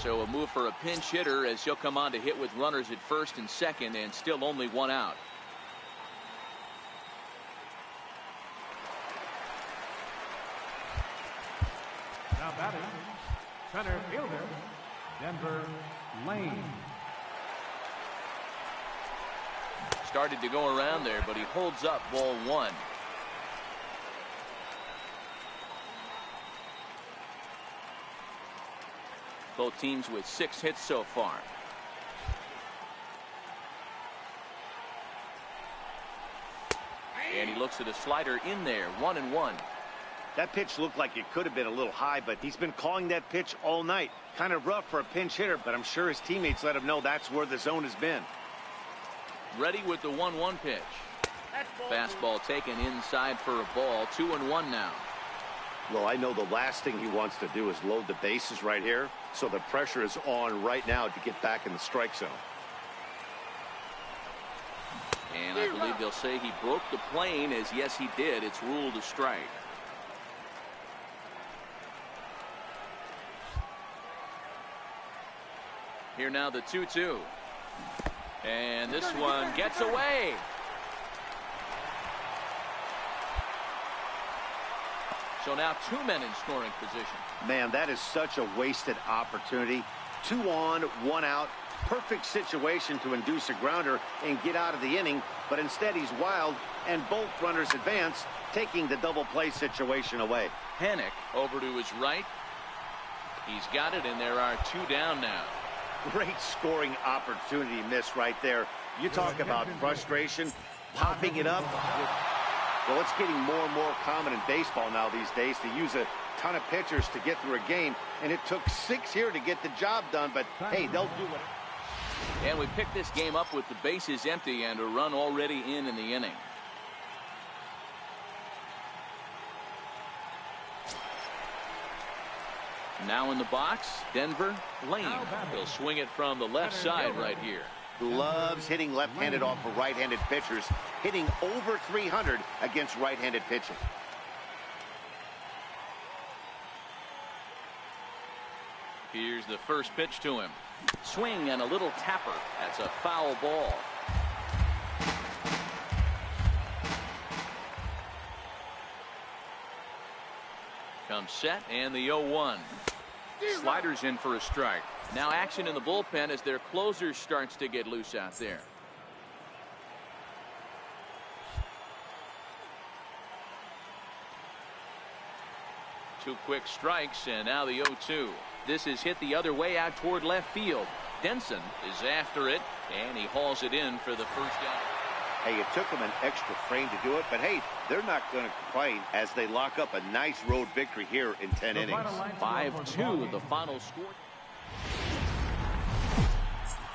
So a move for a pinch hitter as he'll come on to hit with runners at first and second and still only one out. Now batting, center fielder, Denver Lane. Started to go around there, but he holds up ball one. Both teams with 6 hits so far. And he looks at a slider in there, 1-1. That pitch looked like it could have been a little high, but he's been calling that pitch all night. Kind of rough for a pinch hitter, but I'm sure his teammates let him know that's where the zone has been. Ready with the 1-1 pitch. Fastball taken inside for a ball, 2-1 now. Well, I know the last thing he wants to do is load the bases right here, so the pressure is on right now to get back in the strike zone. And I believe they'll say he broke the plane, as yes he did. It's ruled a strike. Here now the 2-2. And this one gets away. So now 2 men in scoring position. Man, that is such a wasted opportunity. 2 on, 1 out. Perfect situation to induce a grounder and get out of the inning, but instead he's wild and both runners advance, taking the double play situation away. Hennick over to his right. He's got it, and there are 2 down now. Great scoring opportunity missed right there. You talk about frustration, popping it up. Well, it's getting more and more common in baseball now these days to use a ton of pitchers to get through a game, and it took 6 here to get the job done, but hey, they'll do it. And we pick this game up with the bases empty and a run already in the inning. Now in the box, Denver Lane. He'll swing it from the left side right here. Loves hitting left-handed off of right-handed pitchers, hitting over 300 against right-handed pitching. Here's the first pitch to him. Swing and a little tapper. That's a foul ball. Comes set and the 0-1. Sliders in for a strike. Now action in the bullpen as their closer starts to get loose out there. Two quick strikes and now the 0-2. This is hit the other way out toward left field. Denson is after it and he hauls it in for the first out. Hey, it took them an extra frame to do it, but hey, they're not going to complain as they lock up a nice road victory here in 10 innings. 5-2 the final score.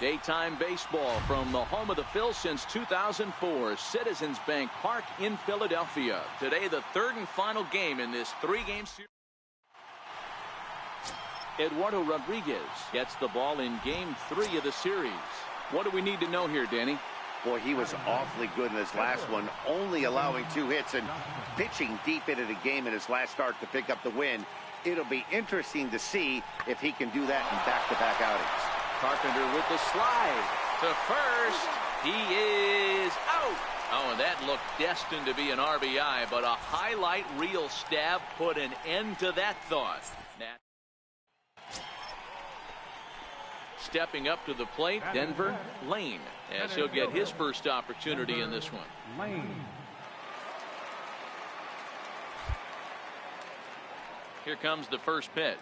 Daytime baseball from the home of the Phils since 2004, Citizens Bank Park in Philadelphia. Today, the third and final game in this 3-game series. Eduardo Rodriguez gets the ball in game 3 of the series. What do we need to know here, Danny? Boy, he was awfully good in his last one, only allowing 2 hits and pitching deep into the game in his last start to pick up the win. It'll be interesting to see if he can do that in back-to-back outings. Carpenter with the slide to first. He is out. Oh, and that looked destined to be an RBI, but a highlight reel stab put an end to that thought. Stepping up to the plate, Denver Lane, as he'll get his first opportunity in this one. Lane. Here comes the first pitch.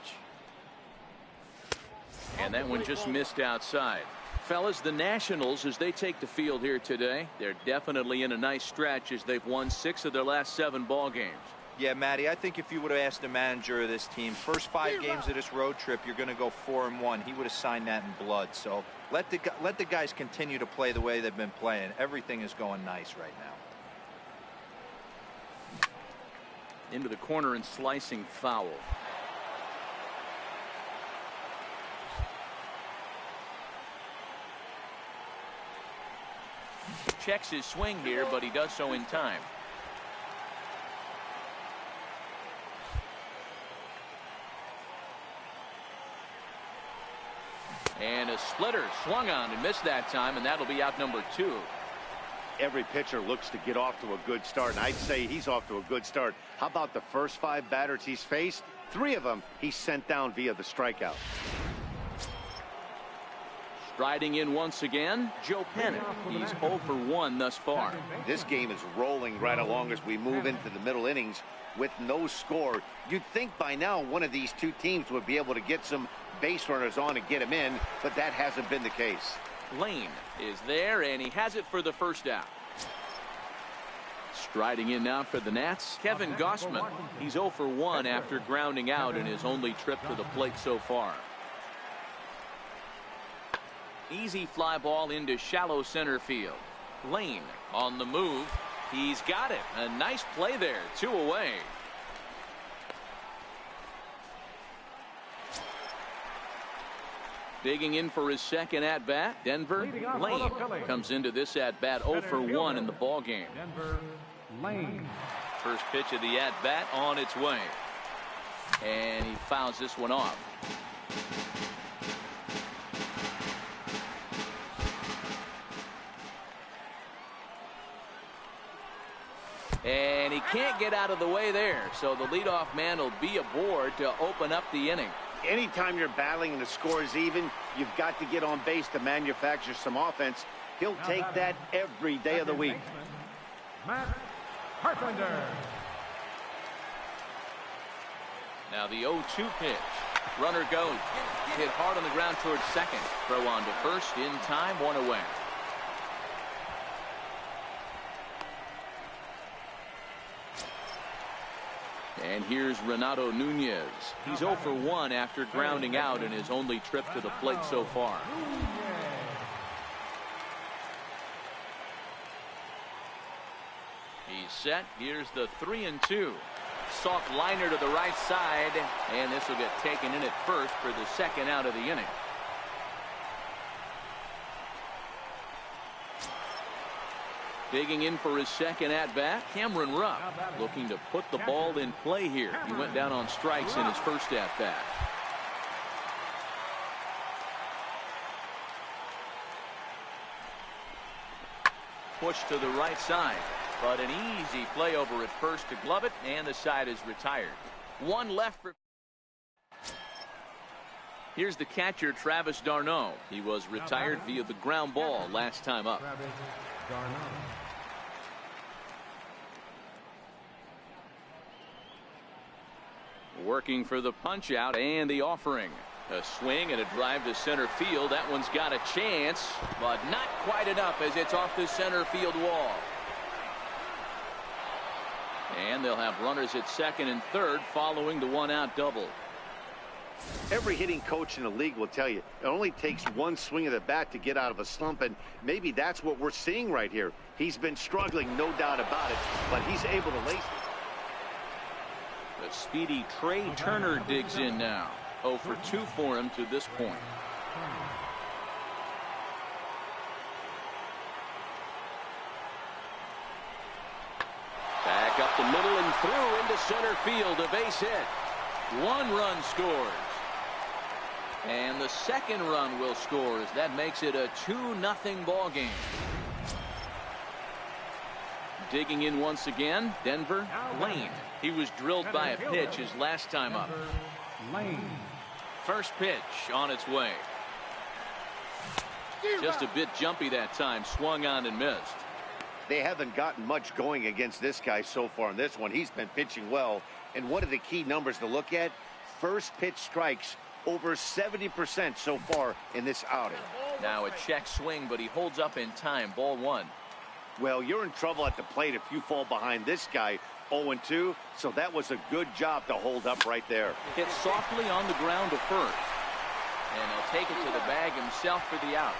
And that one just missed outside. Fellas, the Nationals, as they take the field here today, they're definitely in a nice stretch as they've won 6 of their last 7 ball games. Yeah, Matty, I think if you would have asked the manager of this team, first 5 games of this road trip, you're going to go 4-1. He would have signed that in blood. So let the guys continue to play the way they've been playing. Everything is going nice right now. Into the corner and slicing foul. Checks his swing here, but he does so in time. And a splitter swung on and missed that time, and that'll be out number 2. Every pitcher looks to get off to a good start, and I'd say he's off to a good start. How about the first 5 batters he's faced? 3 of them he sent down via the strikeout. Striding in once again, Joe Pennant. He's 0 for 1 thus far. This game is rolling right along as we move into the middle innings with no score. You'd think by now one of these 2 teams would be able to get some base runners on and get him in, but that hasn't been the case. Lane is there, and he has it for the first out. Striding in now for the Nats, Kevin Gausman. He's 0 for 1 after grounding out in his only trip to the plate so far. Easy fly ball into shallow center field. Lane on the move. He's got it. A nice play there. 2 away. Digging in for his second at-bat, Denver, Lane comes into this at-bat 0 for 1 in the ballgame. Denver, Lane. First pitch of the at-bat on its way. And he fouls this one off. And he can't get out of the way there, so the leadoff man will be aboard to open up the inning. Anytime you're battling and the score is even, you've got to get on base to manufacture some offense. He'll take that every day of the week. Matt Carpenter. Now the 0-2 pitch. Runner goes. Hit hard on the ground towards second. Throw on to first in time, 1 away. And here's Renato Nunez. He's 0 for 1 after grounding out in his only trip to the plate so far. He's set. Here's the 3-2. Soft liner to the right side, and this will get taken in at first for the second out of the inning. Digging in for his second at-bat, Cameron Rupp, looking to put the ball in play here. He went down on strikes in his first at-bat. Push to the right side, but an easy play over at first to glove it, and the side is retired. 1 left for... Here's the catcher, Travis d'Arnaud. He was retired via the ground ball last time up. Working for the punch out and the offering. A swing and a drive to center field. That one's got a chance, but not quite enough as it's off the center field wall. And they'll have runners at second and third following the 1-out double. Every hitting coach in the league will tell you it only takes 1 swing of the bat to get out of a slump, and maybe that's what we're seeing right here. He's been struggling, no doubt about it, but he's able to lace it. The speedy Trey Turner digs in now. 0 for 2 for him to this point. Back up the middle and through into center field. A base hit. 1 run scores. And the second run will score as that makes it a 2-0 ball game. Digging in once again, Denver, Lane. He was drilled by a pitch his last time up. Lane. First pitch on its way. Just a bit jumpy that time. Swung on and missed. They haven't gotten much going against this guy so far in this one. He's been pitching well. And one of the key numbers to look at, first pitch strikes over 70% so far in this outing. Now a check swing, but he holds up in time. Ball 1. Well, you're in trouble at the plate if you fall behind this guy. 0-2, so that was a good job to hold up right there. Hit softly on the ground to first. And he'll take it to the bag himself for the out.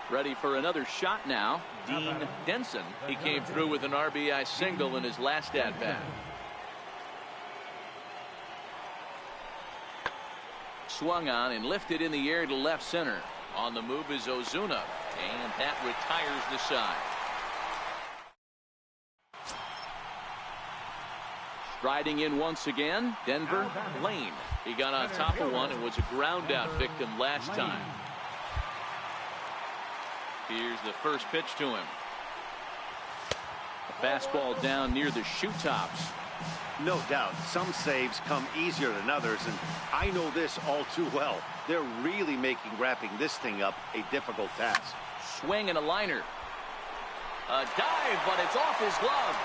Ready for another shot now, Dean Denson. He came through with an RBI single in his last at-bat. Swung on and lifted in the air to left center. On the move is Ozuna, and that retires the side. Striding in once again, Denver, Lane. He got on top of one and was a ground out victim last time. Here's the first pitch to him. A fastball down near the shoe tops. No doubt, some saves come easier than others, and I know this all too well. They're really making wrapping this thing up a difficult task. Swing and a liner. A dive, but it's off his glove.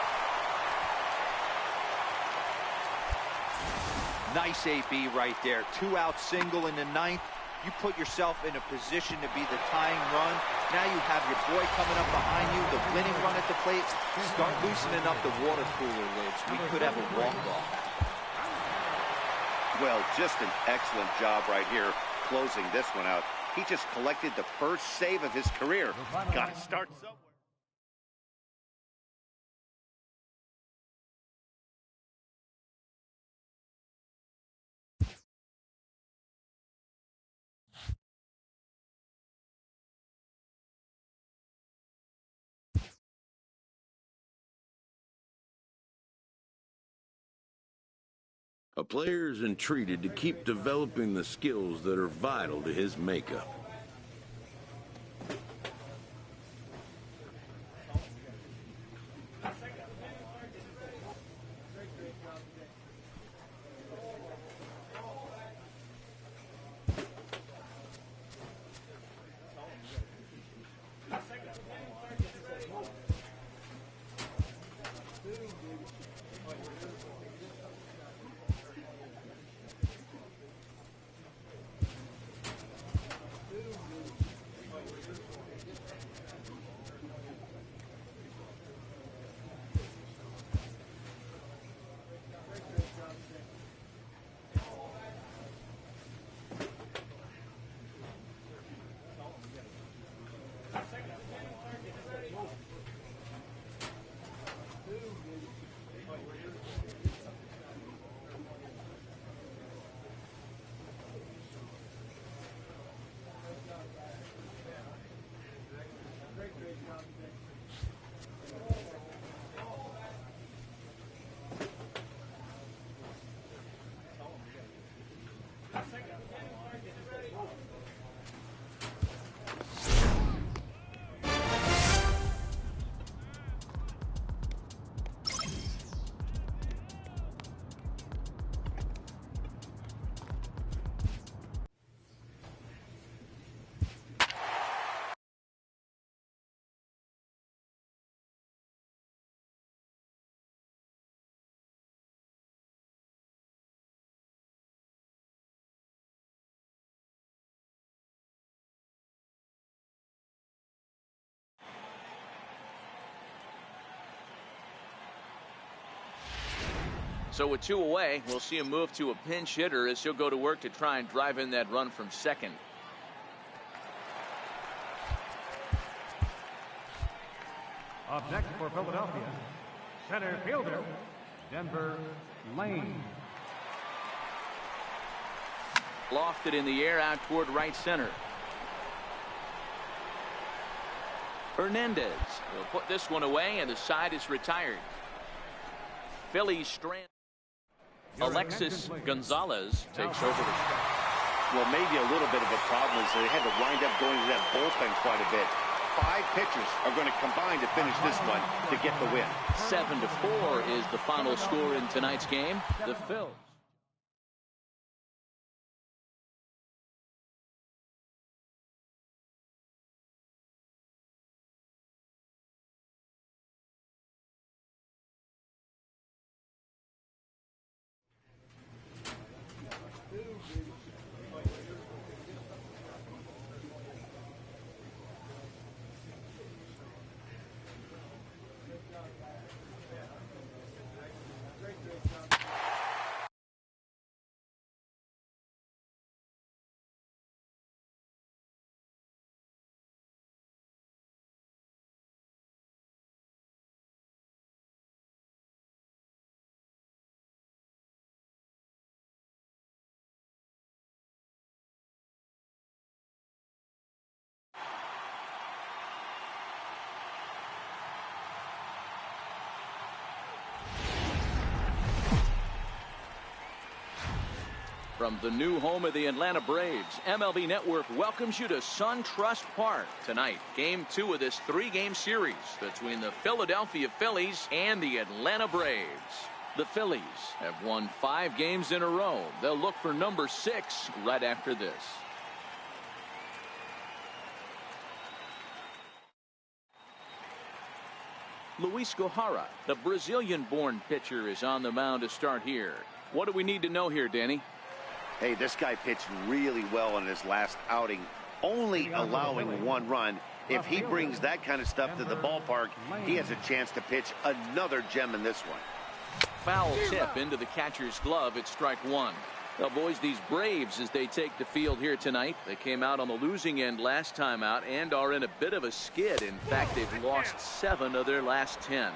Nice AB right there. 2-out single in the ninth. You put yourself in a position to be the tying run. Now you have your boy coming up behind you, the winning run at the plate. Start loosening up the water cooler lids. We could have a walk-off. Well, just an excellent job right here closing this one out. He just collected the first save of his career. Got to start somewhere. A player is entreated to keep developing the skills that are vital to his makeup. So with 2 away, we'll see him move to a pinch hitter as he'll go to work to try and drive in that run from second. Up next for Philadelphia, center fielder, Denver, Lane. Lofted in the air out toward right center. Hernandez will put this one away, and the side is retired. Phillies strand. Alexis Gonzalez takes over the start. Well, maybe a little bit of a problem is they had to wind up going to that bullpen quite a bit. 5 pitchers are going to combine to finish this one to get the win. 7-4 is the final score in tonight's game. The Phils From the new home of the Atlanta Braves, MLB Network welcomes you to SunTrust Park. Tonight, Game 2 of this 3-game series between the Philadelphia Phillies and the Atlanta Braves. The Phillies have won 5 games in a row. They'll look for number 6 right after this. Luis Gohara, the Brazilian-born pitcher, is on the mound to start here. What do we need to know here, Danny? Hey, this guy pitched really well in his last outing, only allowing 1 run. If he brings that kind of stuff to the ballpark, he has a chance to pitch another gem in this one. Foul tip into the catcher's glove. It's strike 1. Well, boys, these Braves, as they take the field here tonight, they came out on the losing end last time out and are in a bit of a skid. In fact, they've lost 7 of their last 10.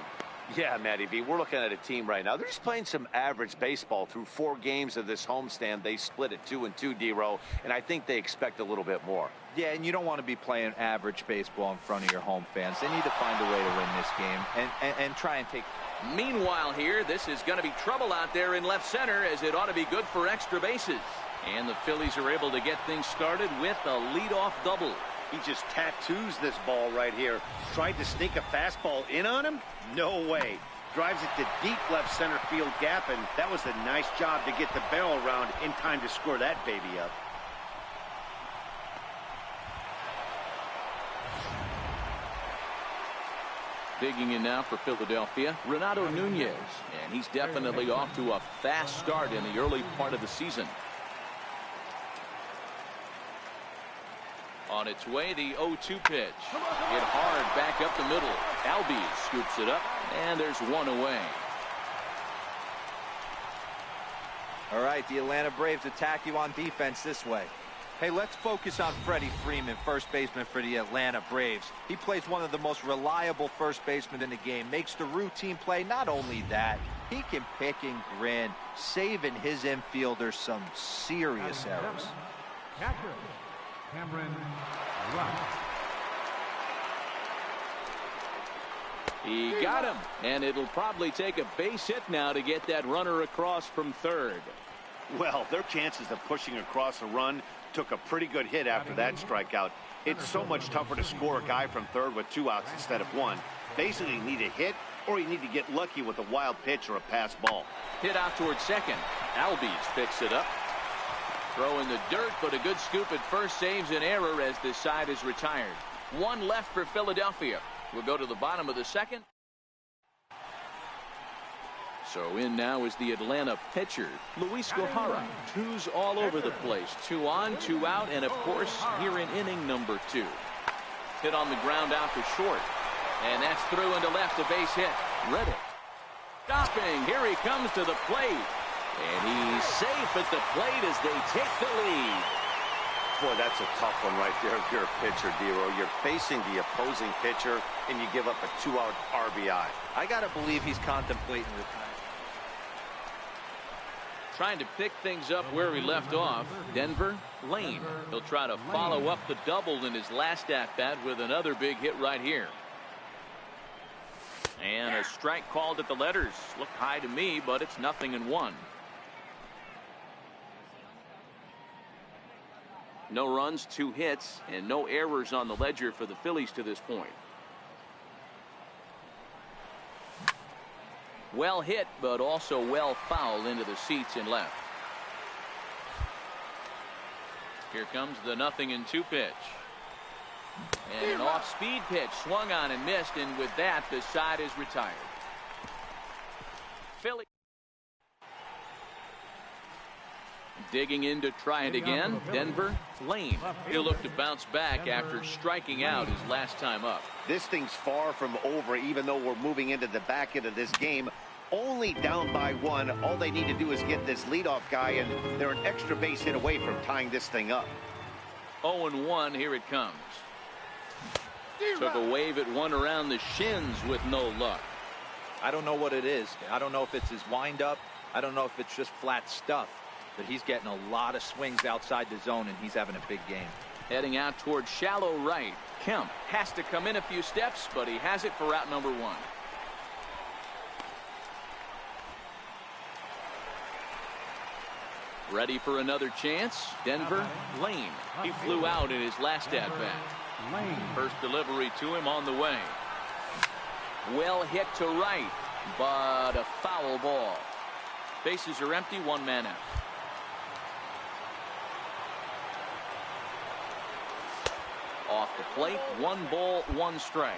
Yeah, Matty B, we're looking at a team right now. They're just playing some average baseball through 4 games of this homestand. They split at 2-2, D-Row, and I think they expect a little bit more. Yeah, and you don't want to be playing average baseball in front of your home fans. They need to find a way to win this game and try and take. Meanwhile here, this is going to be trouble out there in left center, as it ought to be good for extra bases. And the Phillies are able to get things started with a leadoff double. He just tattoos this ball right here. Tried to sneak a fastball in on him? No way. Drives it to deep left center field gap, and that was a nice job to get the barrel around in time to score that baby up. Digging in now for Philadelphia, Renato Nunez, and he's definitely off to a fast start in the early part of the season. On its way, the 0-2 pitch. Hit hard back up the middle. Albies scoops it up, and there's 1 away. All right, the Atlanta Braves attack you on defense this way. Hey, let's focus on Freddie Freeman, first baseman for the Atlanta Braves. He plays one of the most reliable first basemen in the game, makes the routine play. Not only that, he can pick and grin, saving his infielders some serious errors. Catcher, Cameron Rush. He got him, and it'll probably take a base hit now to get that runner across from third. Well, their chances of pushing across a run took a pretty good hit after that strikeout. It's so much tougher to score a guy from third with 2 outs instead of 1. Basically, you need a hit, or you need to get lucky with a wild pitch or a pass ball. Hit out towards second. Albies picks it up. Throw in the dirt, but a good scoop at first saves an error as this side is retired. 1 left for Philadelphia. We'll go to the bottom of the second. So in now is the Atlanta pitcher, Luis Gohara. 2s all over the place. 2 on, 2 out, and of course here in inning number 2. Hit on the ground out to short. And that's through into left, a base hit. Reddick stopping. Here he comes to the plate. And he's safe at the plate as they take the lead. Boy, that's a tough one right there if you're a pitcher, D-Row. You're facing the opposing pitcher, and you give up a 2-out RBI. I got to believe he's contemplating retirement. Trying to pick things up where he left off. Denver Lane. He'll try to follow up the double in his last at-bat with another big hit right here. And a strike called at the letters. Looked high to me, but it's 0-1. No runs, 2 hits, and no errors on the ledger for the Phillies to this point. Well hit, but also well fouled into the seats in left. Here comes the 0-2 pitch. And an off-speed pitch swung on and missed, and with that, the side is retired. Philly digging in to try it again. Denver Lane. He'll look to bounce back after striking out his last time up. This thing's far from over, even though we're moving into the back end of this game. Only down by 1. All they need to do is get this leadoff guy, and they're an extra base hit away from tying this thing up. 0-1. Here it comes. Took a wave at one around the shins with no luck. I don't know what it is. I don't know if it's his windup. I don't know if it's just flat stuff. But he's getting a lot of swings outside the zone, and he's having a big game. Heading out towards shallow right. Kemp has to come in a few steps, but he has it for out number 1. Ready for another chance. Denver, Lane. He flew out in his last at-bat. First delivery to him on the way. Well hit to right, but a foul ball. Bases are empty, one man out. Off the plate, 1 ball, 1 strike.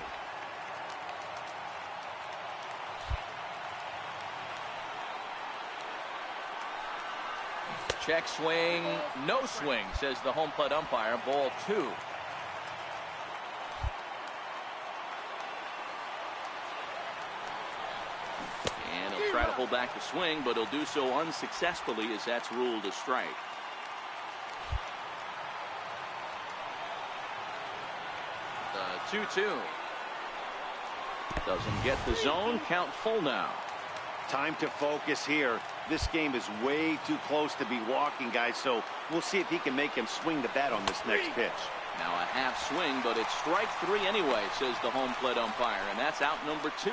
Check swing, no swing, says the home plate umpire. Ball 2. And he'll try to hold back the swing, but he'll do so unsuccessfully as that's ruled a strike. The 2-2. Doesn't get the zone. Count full now. Time to focus here. This game is way too close to be walking, guys, so we'll see if he can make him swing the bat on this next pitch. Now a half swing, but it's strike 3 anyway, says the home plate umpire, and that's out number 2.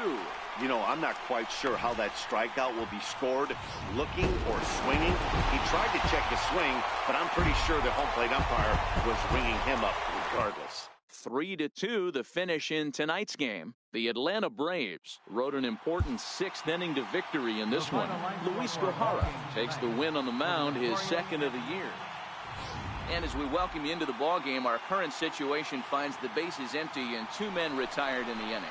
You know, I'm not quite sure how that strikeout will be scored, looking or swinging. He tried to check the swing, but I'm pretty sure the home plate umpire was ringing him up regardless. 3-2 the finish in tonight's game. The Atlanta Braves rode an important 6th inning to victory in this one. Luis Guajara takes the win on the mound, his 2nd of the year. And as we welcome you into the ballgame, our current situation finds the bases empty and 2 men retired in the inning.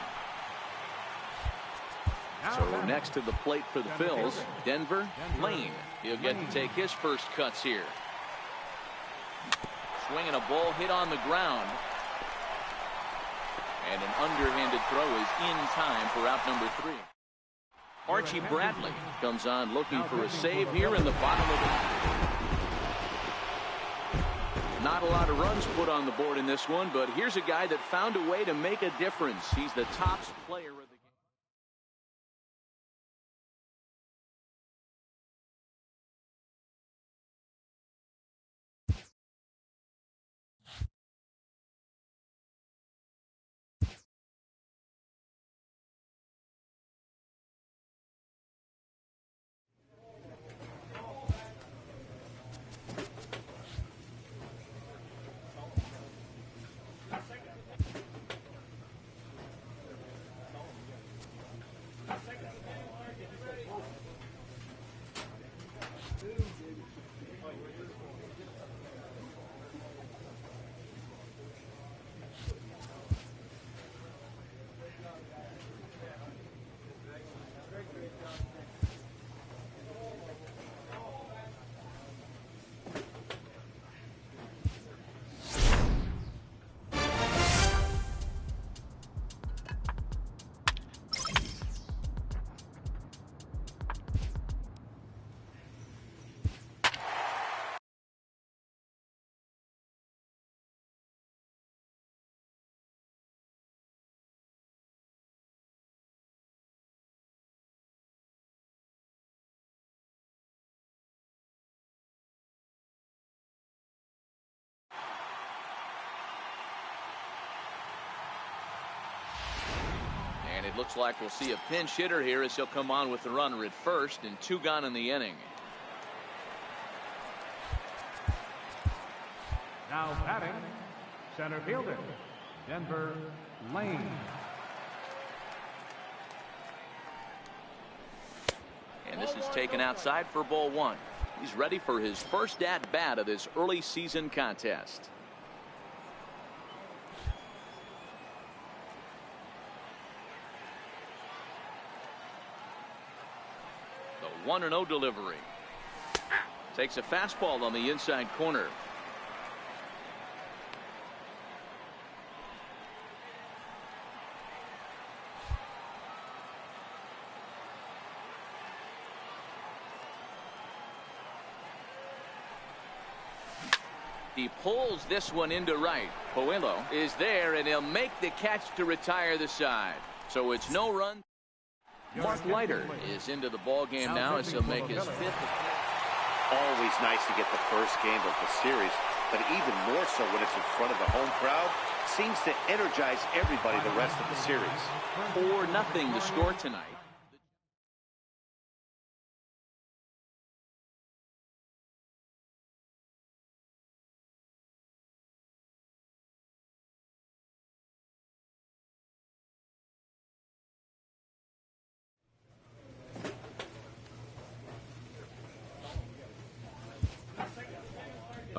So next to the plate for the Phils, Denver, Lane. He'll get to take his first cuts here. Swinging a ball hit on the ground. And an underhanded throw is in time for out number 3. Archie Bradley comes on looking for a save here in the bottom of the. Not a lot of runs put on the board in this one, but here's a guy that found a way to make a difference. He's the top player of the game. And it looks like we'll see a pinch hitter here as he'll come on with the runner at first, and 2 gone in the inning. Now batting, center fielder, Denver, Lane. And this is taken outside for ball 1. He's ready for his first at-bat of this early season contest. The 1-0 delivery. Takes a fastball on the inside corner. He pulls this one into right. Puello is there, and he'll make the catch to retire the side. So it's no run. Mark Leiter is into the ball game now as he'll make his 5th. Always nice to get the first game of the series, but even more so when it's in front of the home crowd. Seems to energize everybody the rest of the series. 4-0 the score tonight.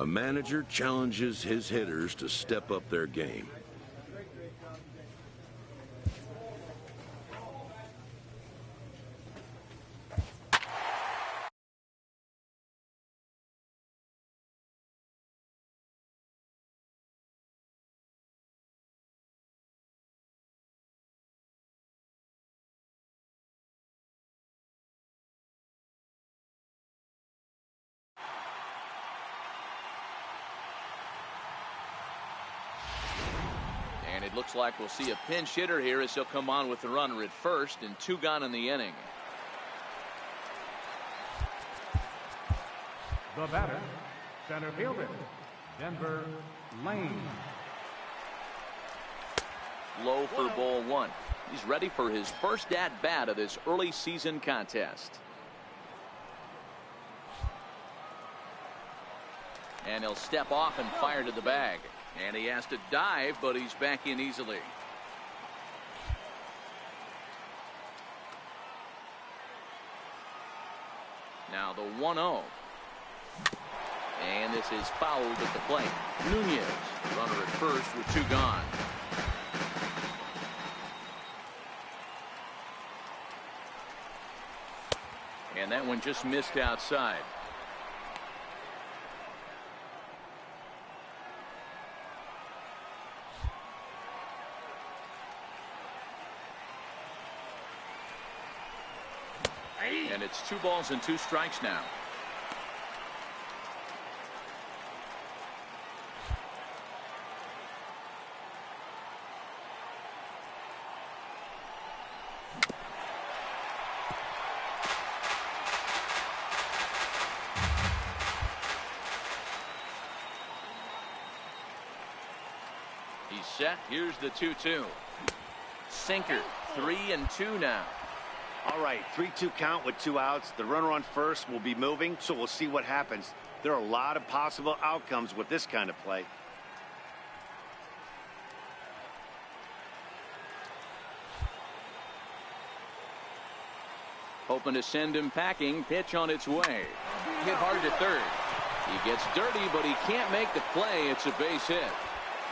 A manager challenges his hitters to step up their game. And it looks like we'll see a pinch hitter here as he'll come on with the runner at first, and 2 gone in the inning. The batter, center fielder, Denver Lane. Low for ball 1. He's ready for his first at-bat of this early season contest. And he'll step off and fire to the bag. And he has to dive, but he's back in easily. Now the 1-0. And this is fouled at the plate. Nunez, runner at first with 2 gone. And that one just missed outside. And it's 2 balls and 2 strikes now. He's set. Here's the 2-2. Sinker. 3-2 now. All right, 3-2 count with 2 outs. The runner on first will be moving, so we'll see what happens. There are a lot of possible outcomes with this kind of play. Hoping to send him packing. Pitch on its way. Hit hard to third. He gets dirty, but he can't make the play. It's a base hit.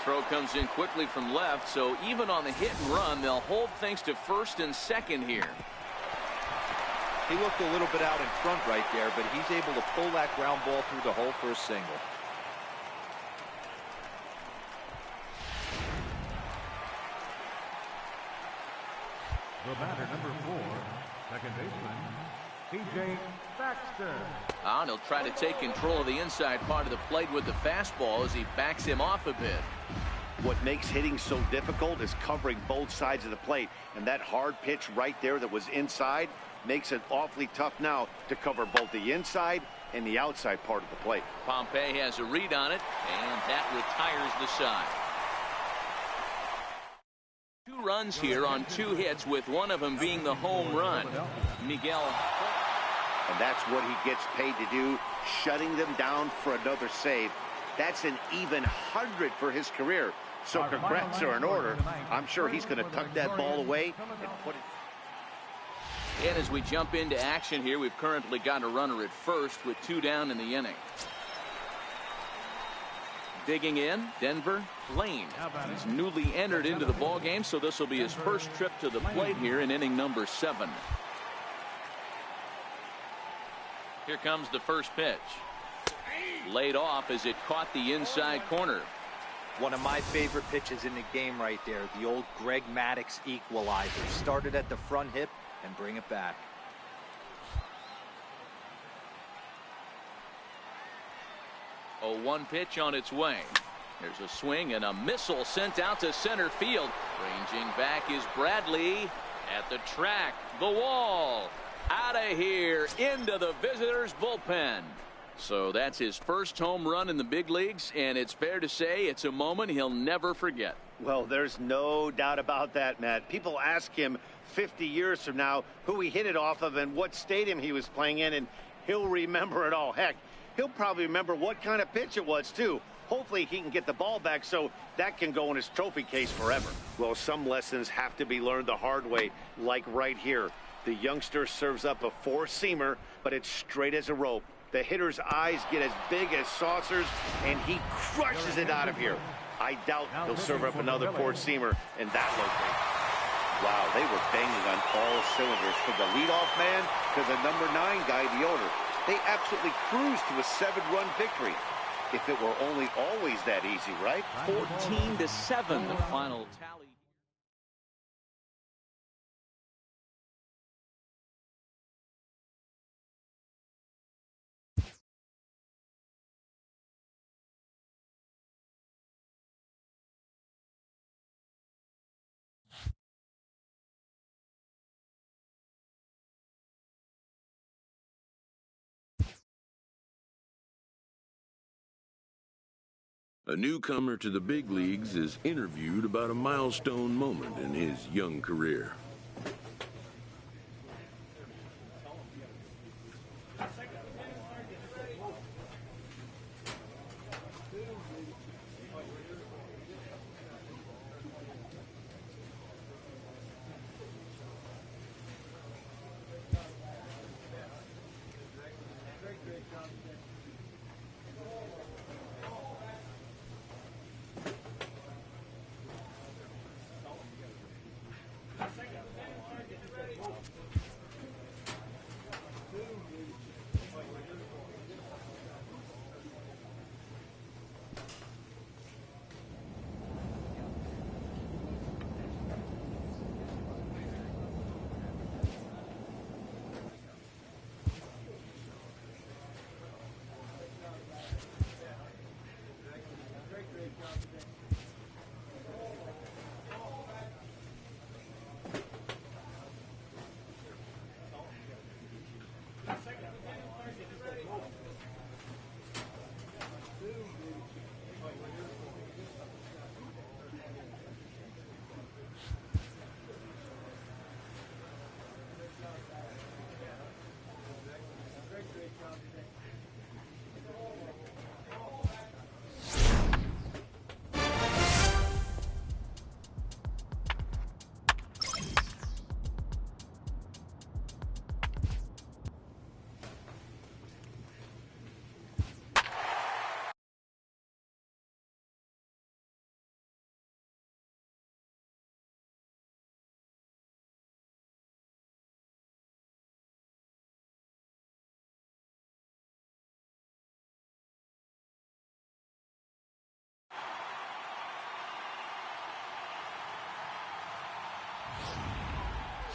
Throw comes in quickly from left, so even on the hit and run, they'll hold things to first and second here. He looked a little bit out in front right there, but he's able to pull that ground ball through the hole for a single. The batter, number 4, second baseman, T.J. Baxter. And he'll try to take control of the inside part of the plate with the fastball as he backs him off a bit. What makes hitting so difficult is covering both sides of the plate, and that hard pitch right there that was inside makes it awfully tough now to cover both the inside and the outside part of the plate. Pompey has a read on it, and that retires the side. 2 runs here on 2 hits, with one of them being the home run. Miguel. And that's what he gets paid to do, shutting them down for another save. That's an even 100 for his career. So congrats are in order. I'm sure he's going to tuck that ball away and put it. And as we jump into action here, we've currently got a runner at first with 2 down in the inning. Digging in, Denver Lane. He's newly entered into the ball game, so this will be his first trip to the plate here in inning number 7. Here comes the first pitch. Laid off as it caught the inside corner. One of my favorite pitches in the game right there, the old Greg Maddux equalizer. Started at the front hip and bring it back. A 1 pitch on its way. There's a swing and a missile sent out to center field. Ranging back is Bradley at the track. The wall. Out of here into the visitors' bullpen. So that's his first home run in the big leagues, and it's fair to say it's a moment he'll never forget. Well, there's no doubt about that, Matt. People ask him 50 years from now who he hit it off of and what stadium he was playing in, and he'll remember it all. Heck, he'll probably remember what kind of pitch it was, too. Hopefully he can get the ball back so that can go in his trophy case forever. Well, some lessons have to be learned the hard way, like right here. The youngster serves up a 4-seamer, but it's straight as a rope. The hitter's eyes get as big as saucers, and he crushes it out of here. I doubt he'll serve up another four-seamer in that location. Wow, they were banging on all cylinders, from the leadoff man to the number 9 guy, the owner. They absolutely cruised to a 7-run victory. If it were only always that easy, right? 14-7, the final tally. A newcomer to the big leagues is interviewed about a milestone moment in his young career.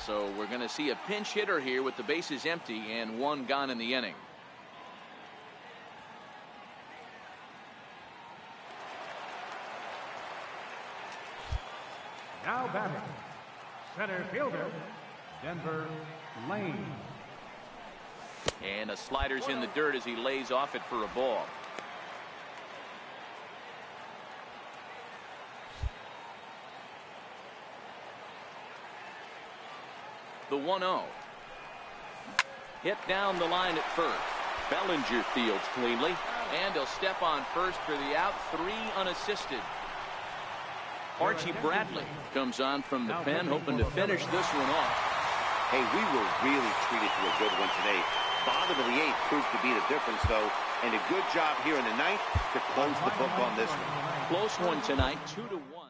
So we're going to see a pinch hitter here with the bases empty and 1 gone in the inning. Now batting, center fielder, Denver Lane. And a slider's in the dirt as he lays off it for a ball. The 1-0. Hit down the line at first. Bellinger fields cleanly, and he'll step on first for the out. 3 unassisted. Archie Bradley comes on from the pen, hoping to finish this one off. Hey, we were really treated to a good one today. Bottom of the 8th proved to be the difference, though, and a good job here in the 9th to close the book on this one. Close one tonight, 2-1.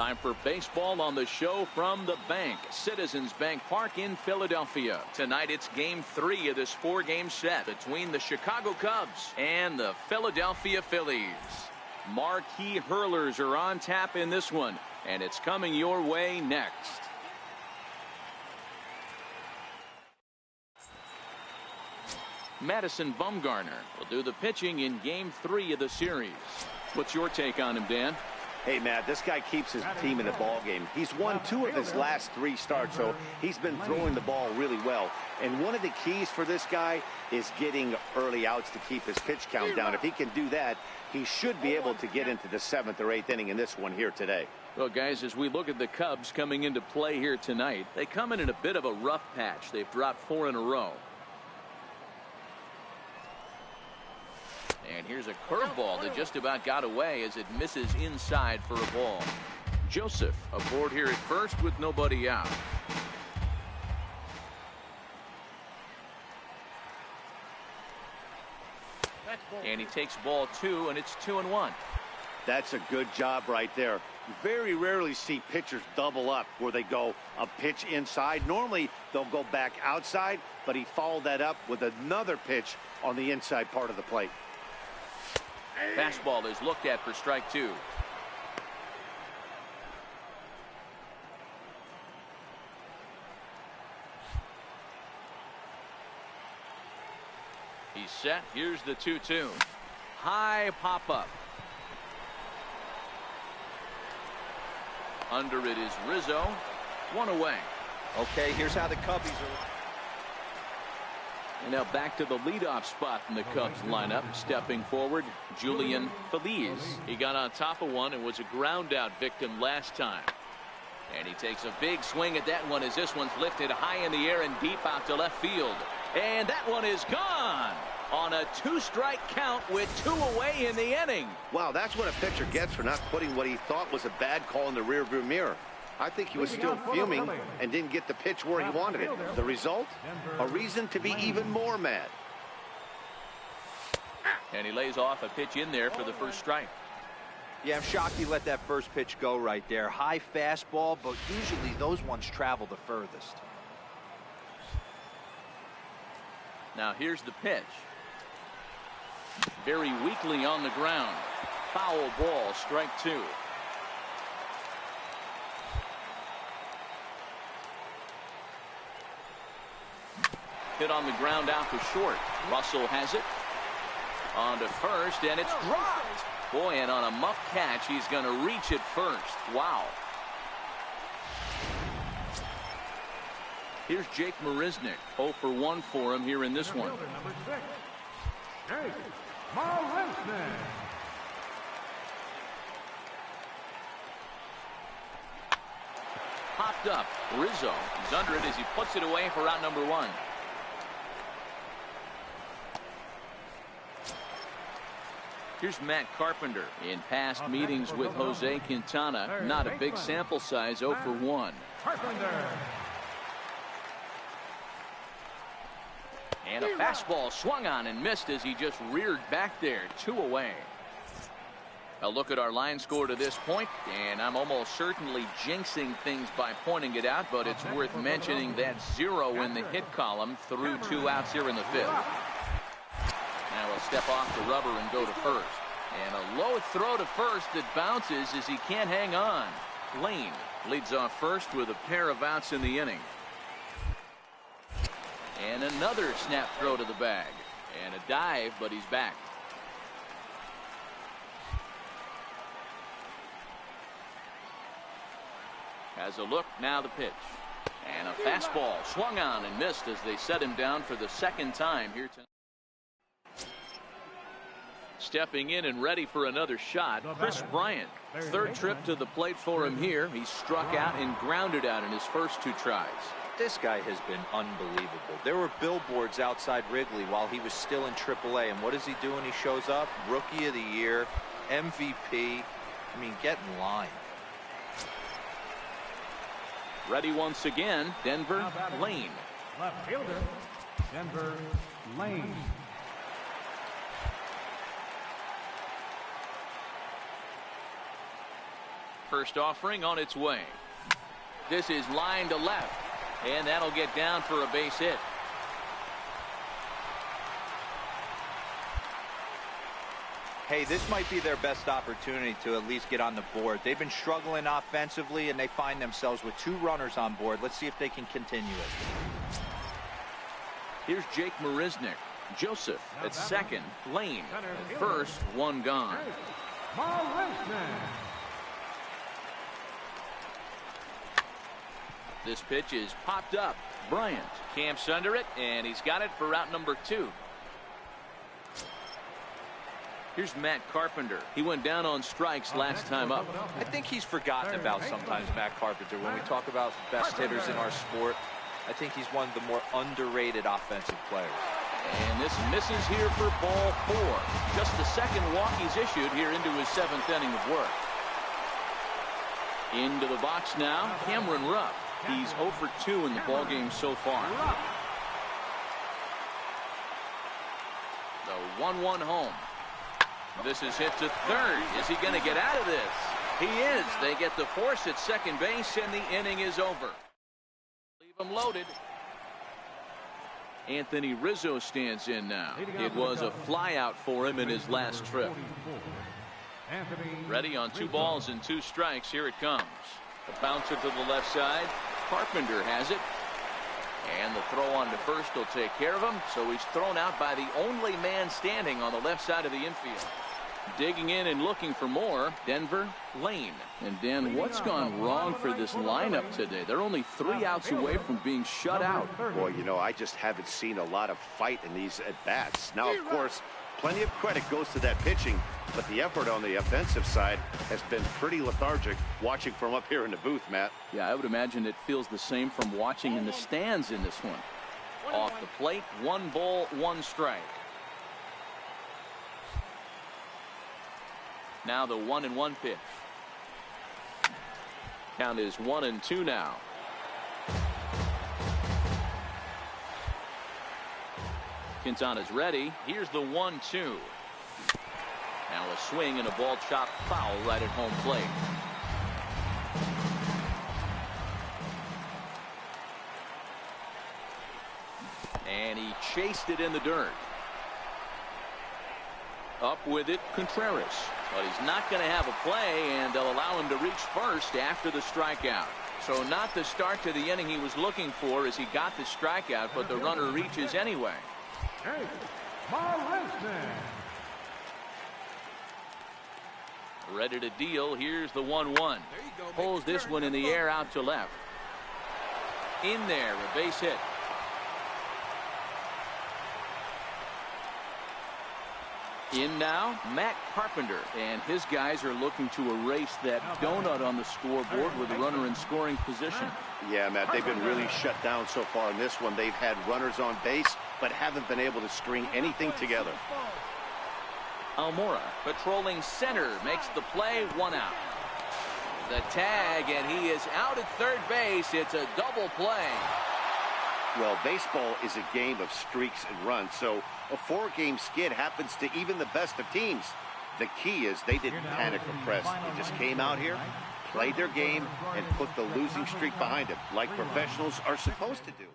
Time for baseball on the show from the bank. Citizens Bank Park in Philadelphia. Tonight it's game 3 of this 4-game set between the Chicago Cubs and the Philadelphia Phillies. Marquee hurlers are on tap in this one, and it's coming your way next. Madison Bumgarner will do the pitching in game 3 of the series. What's your take on him, Dan? Hey, Matt, this guy keeps his team in the ball game. He's won 2 of his last 3 starts, so he's been throwing the ball really well. And one of the keys for this guy is getting early outs to keep his pitch count down. If he can do that, he should be able to get into the 7th or 8th inning in this one here today. Well, guys, as we look at the Cubs coming into play here tonight, they come in a bit of a rough patch. They've dropped 4 in a row. And here's a curveball that just about got away as it misses inside for a ball. Joseph aboard here at first with nobody out. And he takes ball 2, and it's 2-1. That's a good job right there. You very rarely see pitchers double up where they go a pitch inside. Normally they'll go back outside, but he followed that up with another pitch on the inside part of the plate. Fastball is looked at for strike 2. He's set. Here's the 2-2. High pop up. Under it is Rizzo. 1 away. Okay, here's how the Cubbies are. And now back to the leadoff spot in the Cubs lineup. Stepping forward, Julian Feliz. He got on top of one and was a ground out victim last time. And he takes a big swing at that one as this one's lifted high in the air and deep out to left field. And that one is gone on a 2-strike count with 2 away in the inning. Wow, that's what a pitcher gets for not putting what he thought was a bad call in the rearview mirror. I think he was still fuming and didn't get the pitch where he wanted it. The result? A reason to be even more mad. And he lays off a pitch in there for the first strike. Yeah, I'm shocked he let that first pitch go right there. High fastball, but usually those ones travel the furthest. Now here's the pitch. Very weakly on the ground. Foul ball, strike 2. Hit on the ground out to short. Russell has it. On to first, and it's dropped. Boy, and on a muff catch, he's going to reach it first. Wow. Here's Jake Marisnick. 0 for 1 for him here in this one. Number 6, Jake Marisnick. Popped up. Rizzo is under it as he puts it away for out number 1. Here's Matt Carpenter. In past meetings with Jose Quintana, not a big sample size, 0 for 1. Carpenter. And a fastball swung on and missed as he just reared back there. 2 away. A look at our line score to this point, and I'm almost certainly jinxing things by pointing it out, but it's worth mentioning that 0 in the hit column through 2 outs here in the 5th. Now he'll step off the rubber and go to first. And a low throw to first that bounces as he can't hang on. Lane leads off first with a pair of outs in the inning. And another snap throw to the bag. And a dive, but he's back. Has a look, now the pitch. And a fastball swung on and missed as they set him down for the 2nd time here tonight. Stepping in and ready for another shot, Chris Bryant. 3rd trip to the plate for him here. He struck out and grounded out in his first 2 tries. This guy has been unbelievable. There were billboards outside Wrigley while he was still in AAA. And what does he do when he shows up? Rookie of the Year, MVP. I mean, get in line. Ready once again, Denver, Lane. Left fielder, Denver, Lane. First offering on its way. This is line to left, and that'll get down for a base hit. Hey, this might be their best opportunity to at least get on the board. They've been struggling offensively, and they find themselves with 2 runners on board. Let's see if they can continue it. Here's Jake Marisnick. Joseph at second. Lane at first. 1 gone. This pitch is popped up. Bryant camps under it, and he's got it for route number 2. Here's Matt Carpenter. He went down on strikes last time up. I think he's forgotten about sometimes, Matt Carpenter. When we talk about best hitters in our sport, I think he's one of the more underrated offensive players. And this misses here for ball 4. Just the second walk he's issued here into his 7th inning of work. Into the box now, Cameron Rupp. He's 0 for 2 in the ballgame so far. The 1-1 home. This is hit to third. Is he going to get out of this? He is. They get the force at second base, and the inning is over. Leave him loaded. Anthony Rizzo stands in now. It was a flyout for him in his last trip. Ready on 2 balls and 2 strikes. Here it comes. The bouncer to the left side. Carpenter has it. And the throw on to first will take care of him. So he's thrown out by the only man standing on the left side of the infield. Digging in and looking for more, Denver, Lane. And Dan, what's gone wrong for this lineup today? They're only 3 outs away from being shut out. Boy, you know, I just haven't seen a lot of fight in these at-bats. Now, of course, plenty of credit goes to that pitching, but the effort on the offensive side has been pretty lethargic watching from up here in the booth, Matt. Yeah, I would imagine it feels the same from watching in the stands in this one. Off the plate, 1 ball, 1 strike. Now the 1-1 pitch. Count is 1-2 now. Quintana's ready. Here's the 1-2. Now a swing and a ball chopped foul right at home plate. And he chased it in the dirt. Up with it, Contreras. But he's not going to have a play, and they'll allow him to reach first after the strikeout. So not the start to the inning he was looking for as he got the strikeout, but the runner reaches anyway. Ready to deal. Here's the 1-1. Pulls this one in the air out to left. In there, a base hit. In now, Matt Carpenter, and his guys are looking to erase that donut on the scoreboard with a runner in scoring position. Yeah, Matt, they've been really shut down so far in this one. They've had runners on base, but haven't been able to string anything together. Almora, patrolling center, makes the play, 1 out. The tag, and he is out at third base. It's a double play. Well, baseball is a game of streaks and runs, so a 4-game skid happens to even the best of teams. The key is they didn't panic or press. They just came out here, played their game, and put the losing streak behind them, like professionals are supposed to do.